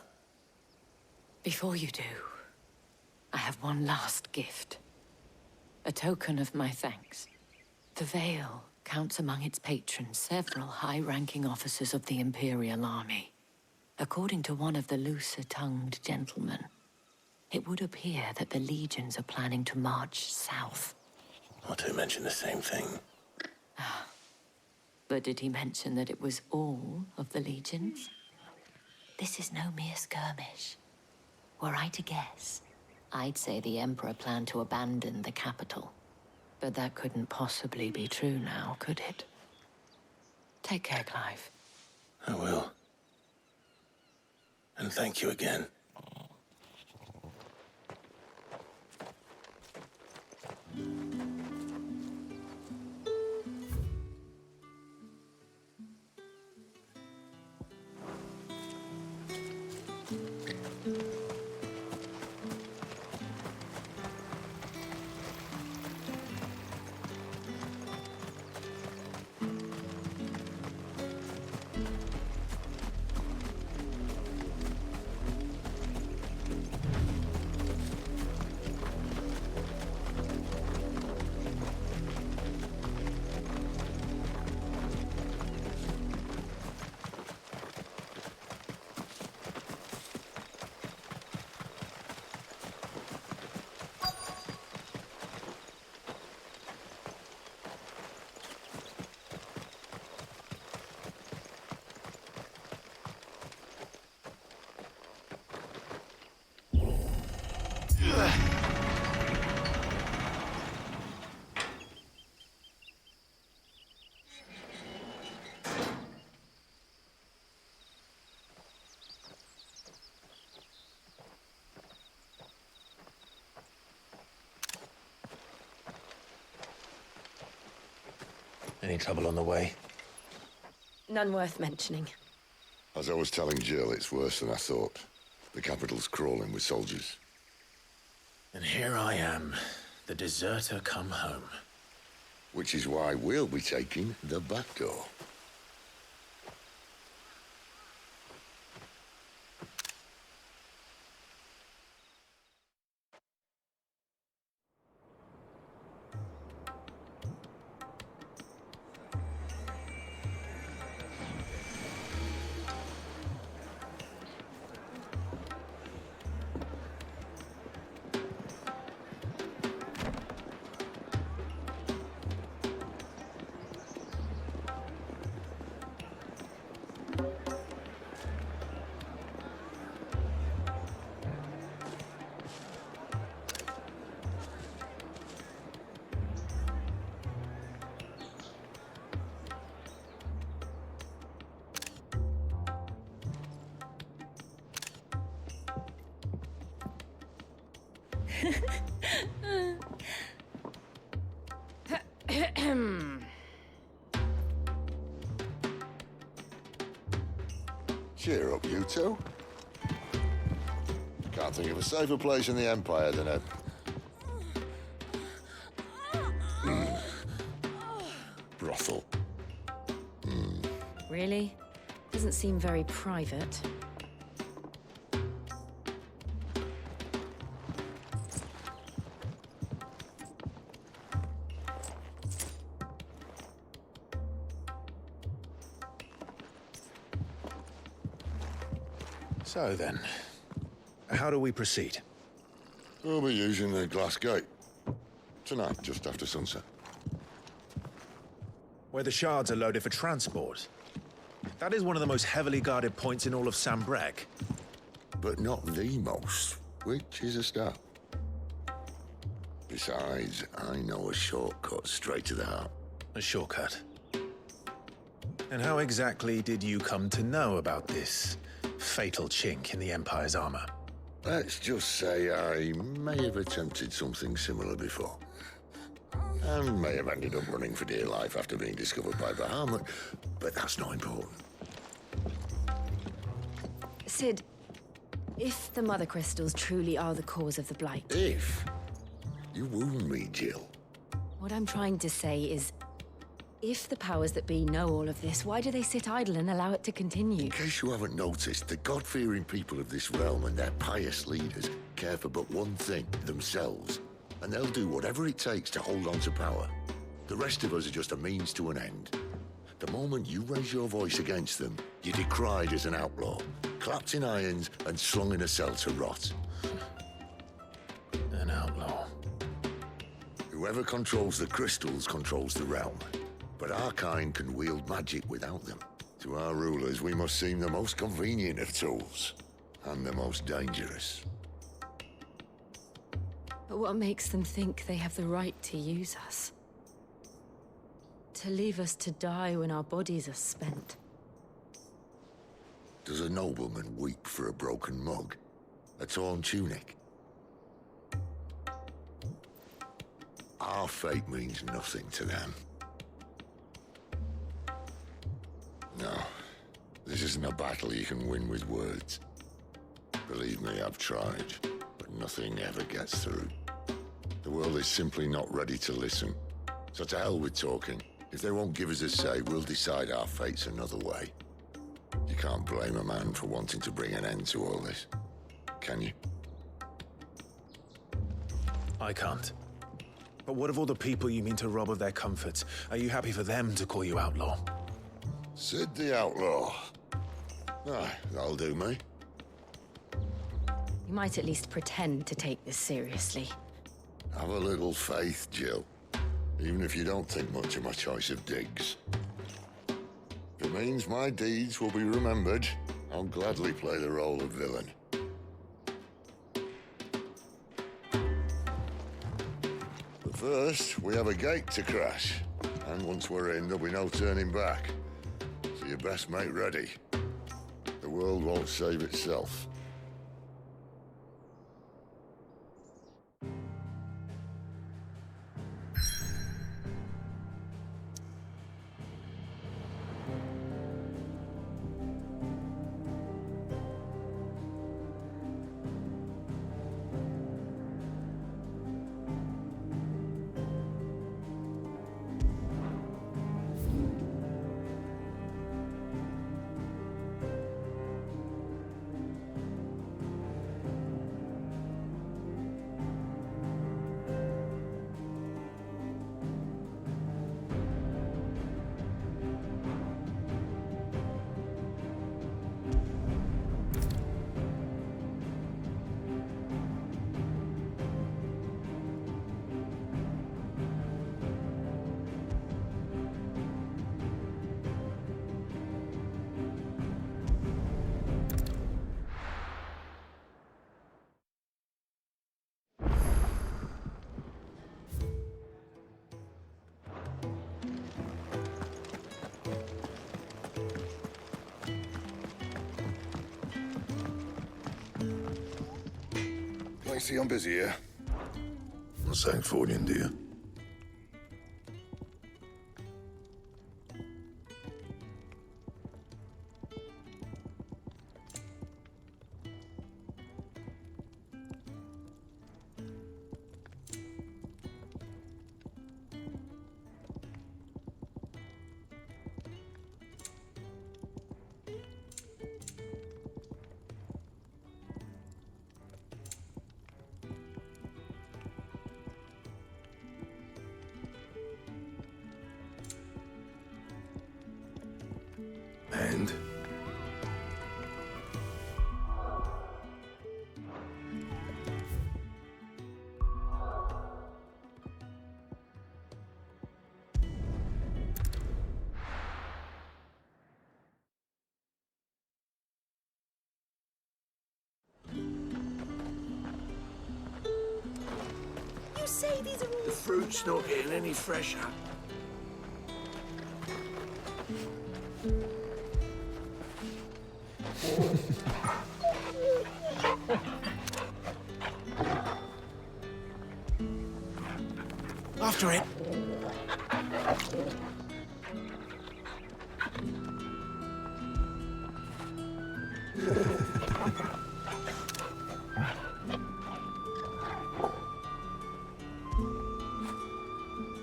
Before you do, I have one last gift. A token of my thanks. The Vale counts among its patrons several high-ranking officers of the Imperial Army. According to one of the looser-tongued gentlemen, it would appear that the legions are planning to march south. Not to mention the same thing. But did he mention that it was all of the legions? This is no mere skirmish. Were I to guess, I'd say the Emperor planned to abandon the capital. But that couldn't possibly be true now, could it? Take care, Clive. I will. And thank you again. Any trouble on the way? None worth mentioning. As I was telling Jill, it's worse than I thought. The capital's crawling with soldiers. And here I am, the deserter come home. Which is why we'll be taking the back door. Cheer up, you two. Can't think of a safer place in the Empire than a... brothel. Really? Doesn't seem very private. So then, how do we proceed? We'll be using the glass gate. Tonight, just after sunset. Where the shards are loaded for transport. That is one of the most heavily guarded points in all of Sambrec. But not the most, which is a start. Besides, I know a shortcut straight to the heart. A shortcut? And how exactly did you come to know about this fatal chink in the Empire's armor? Let's just say I may have attempted something similar before. And may have ended up running for dear life after being discovered by Bahamut, but that's not important. Sid, if the Mother Crystals truly are the cause of the Blight... If? You wound me, Jill. What I'm trying to say is, if the powers that be know all of this, why do they sit idle and allow it to continue? In case you haven't noticed, the God-fearing people of this realm and their pious leaders care for but one thing, themselves. And they'll do whatever it takes to hold on to power. The rest of us are just a means to an end. The moment you raise your voice against them, you're decried as an outlaw, clapped in irons and slung in a cell to rot. An outlaw. Whoever controls the crystals controls the realm. But our kind can wield magic without them. To our rulers, we must seem the most convenient of tools, and the most dangerous. But what makes them think they have the right to use us? To leave us to die when our bodies are spent? Does a nobleman weep for a broken mug? A torn tunic? Our fate means nothing to them. No, this isn't a battle you can win with words. Believe me, I've tried, but nothing ever gets through. The world is simply not ready to listen. So to hell with talking. If they won't give us a say, we'll decide our fates another way. You can't blame a man for wanting to bring an end to all this, can you? I can't. But what of all the people you mean to rob of their comforts? Are you happy for them to call you outlaw? Sid the Outlaw. Aye, that'll do me. You might at least pretend to take this seriously. Have a little faith, Jill. Even if you don't think much of my choice of digs. If it means my deeds will be remembered, I'll gladly play the role of villain. But first, we have a gate to crash. And once we're in, there'll be no turning back. So you best make ready. The world won't save itself. I see I'm busy here. Sancfordian, do you? And? You say these are all... The fruit's not getting any fresher. After it.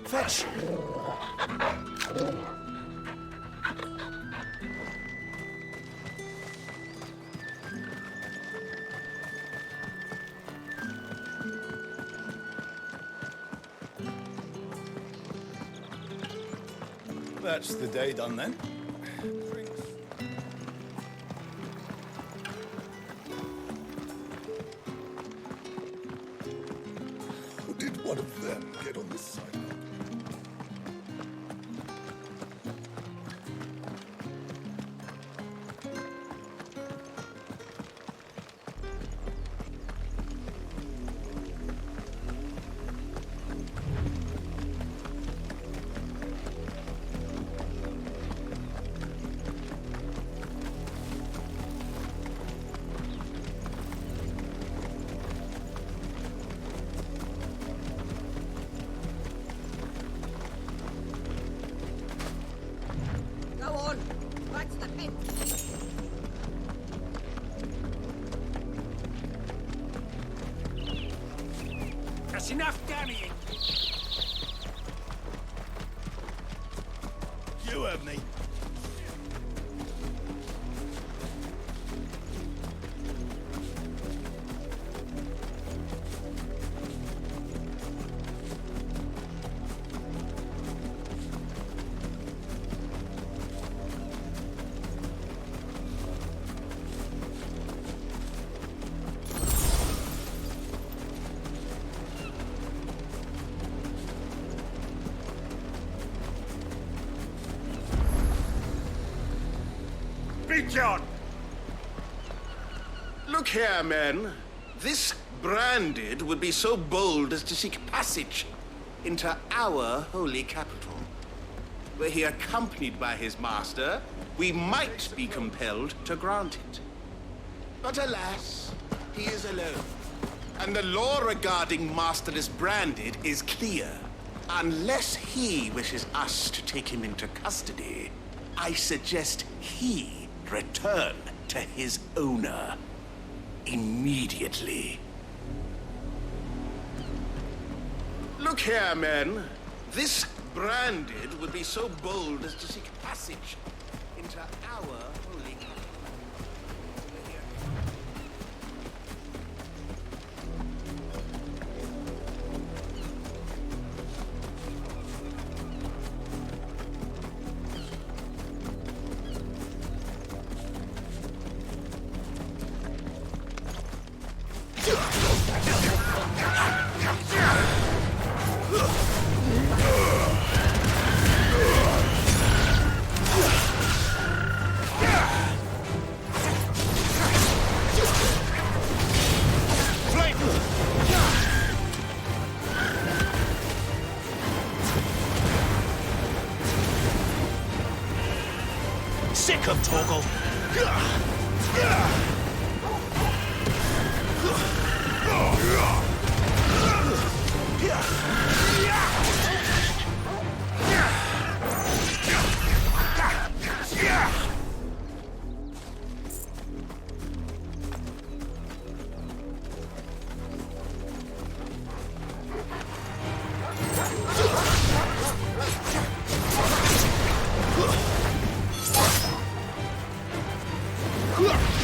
Fetch. That's the day done then. Or did one of them get on this side? Go on, back to the pit. That's enough damning. You have me. Be John! Look here, men. This branded would be so bold as to seek passage into our holy capital. Were he accompanied by his master, we might be compelled to grant it. But alas, he is alone. And the law regarding masterless branded is clear. Unless he wishes us to take him into custody, I suggest he return to his owner immediately. Look here, men. This branded would be so bold as to seek passage into our holy capital. Sick of Torgal. Huh!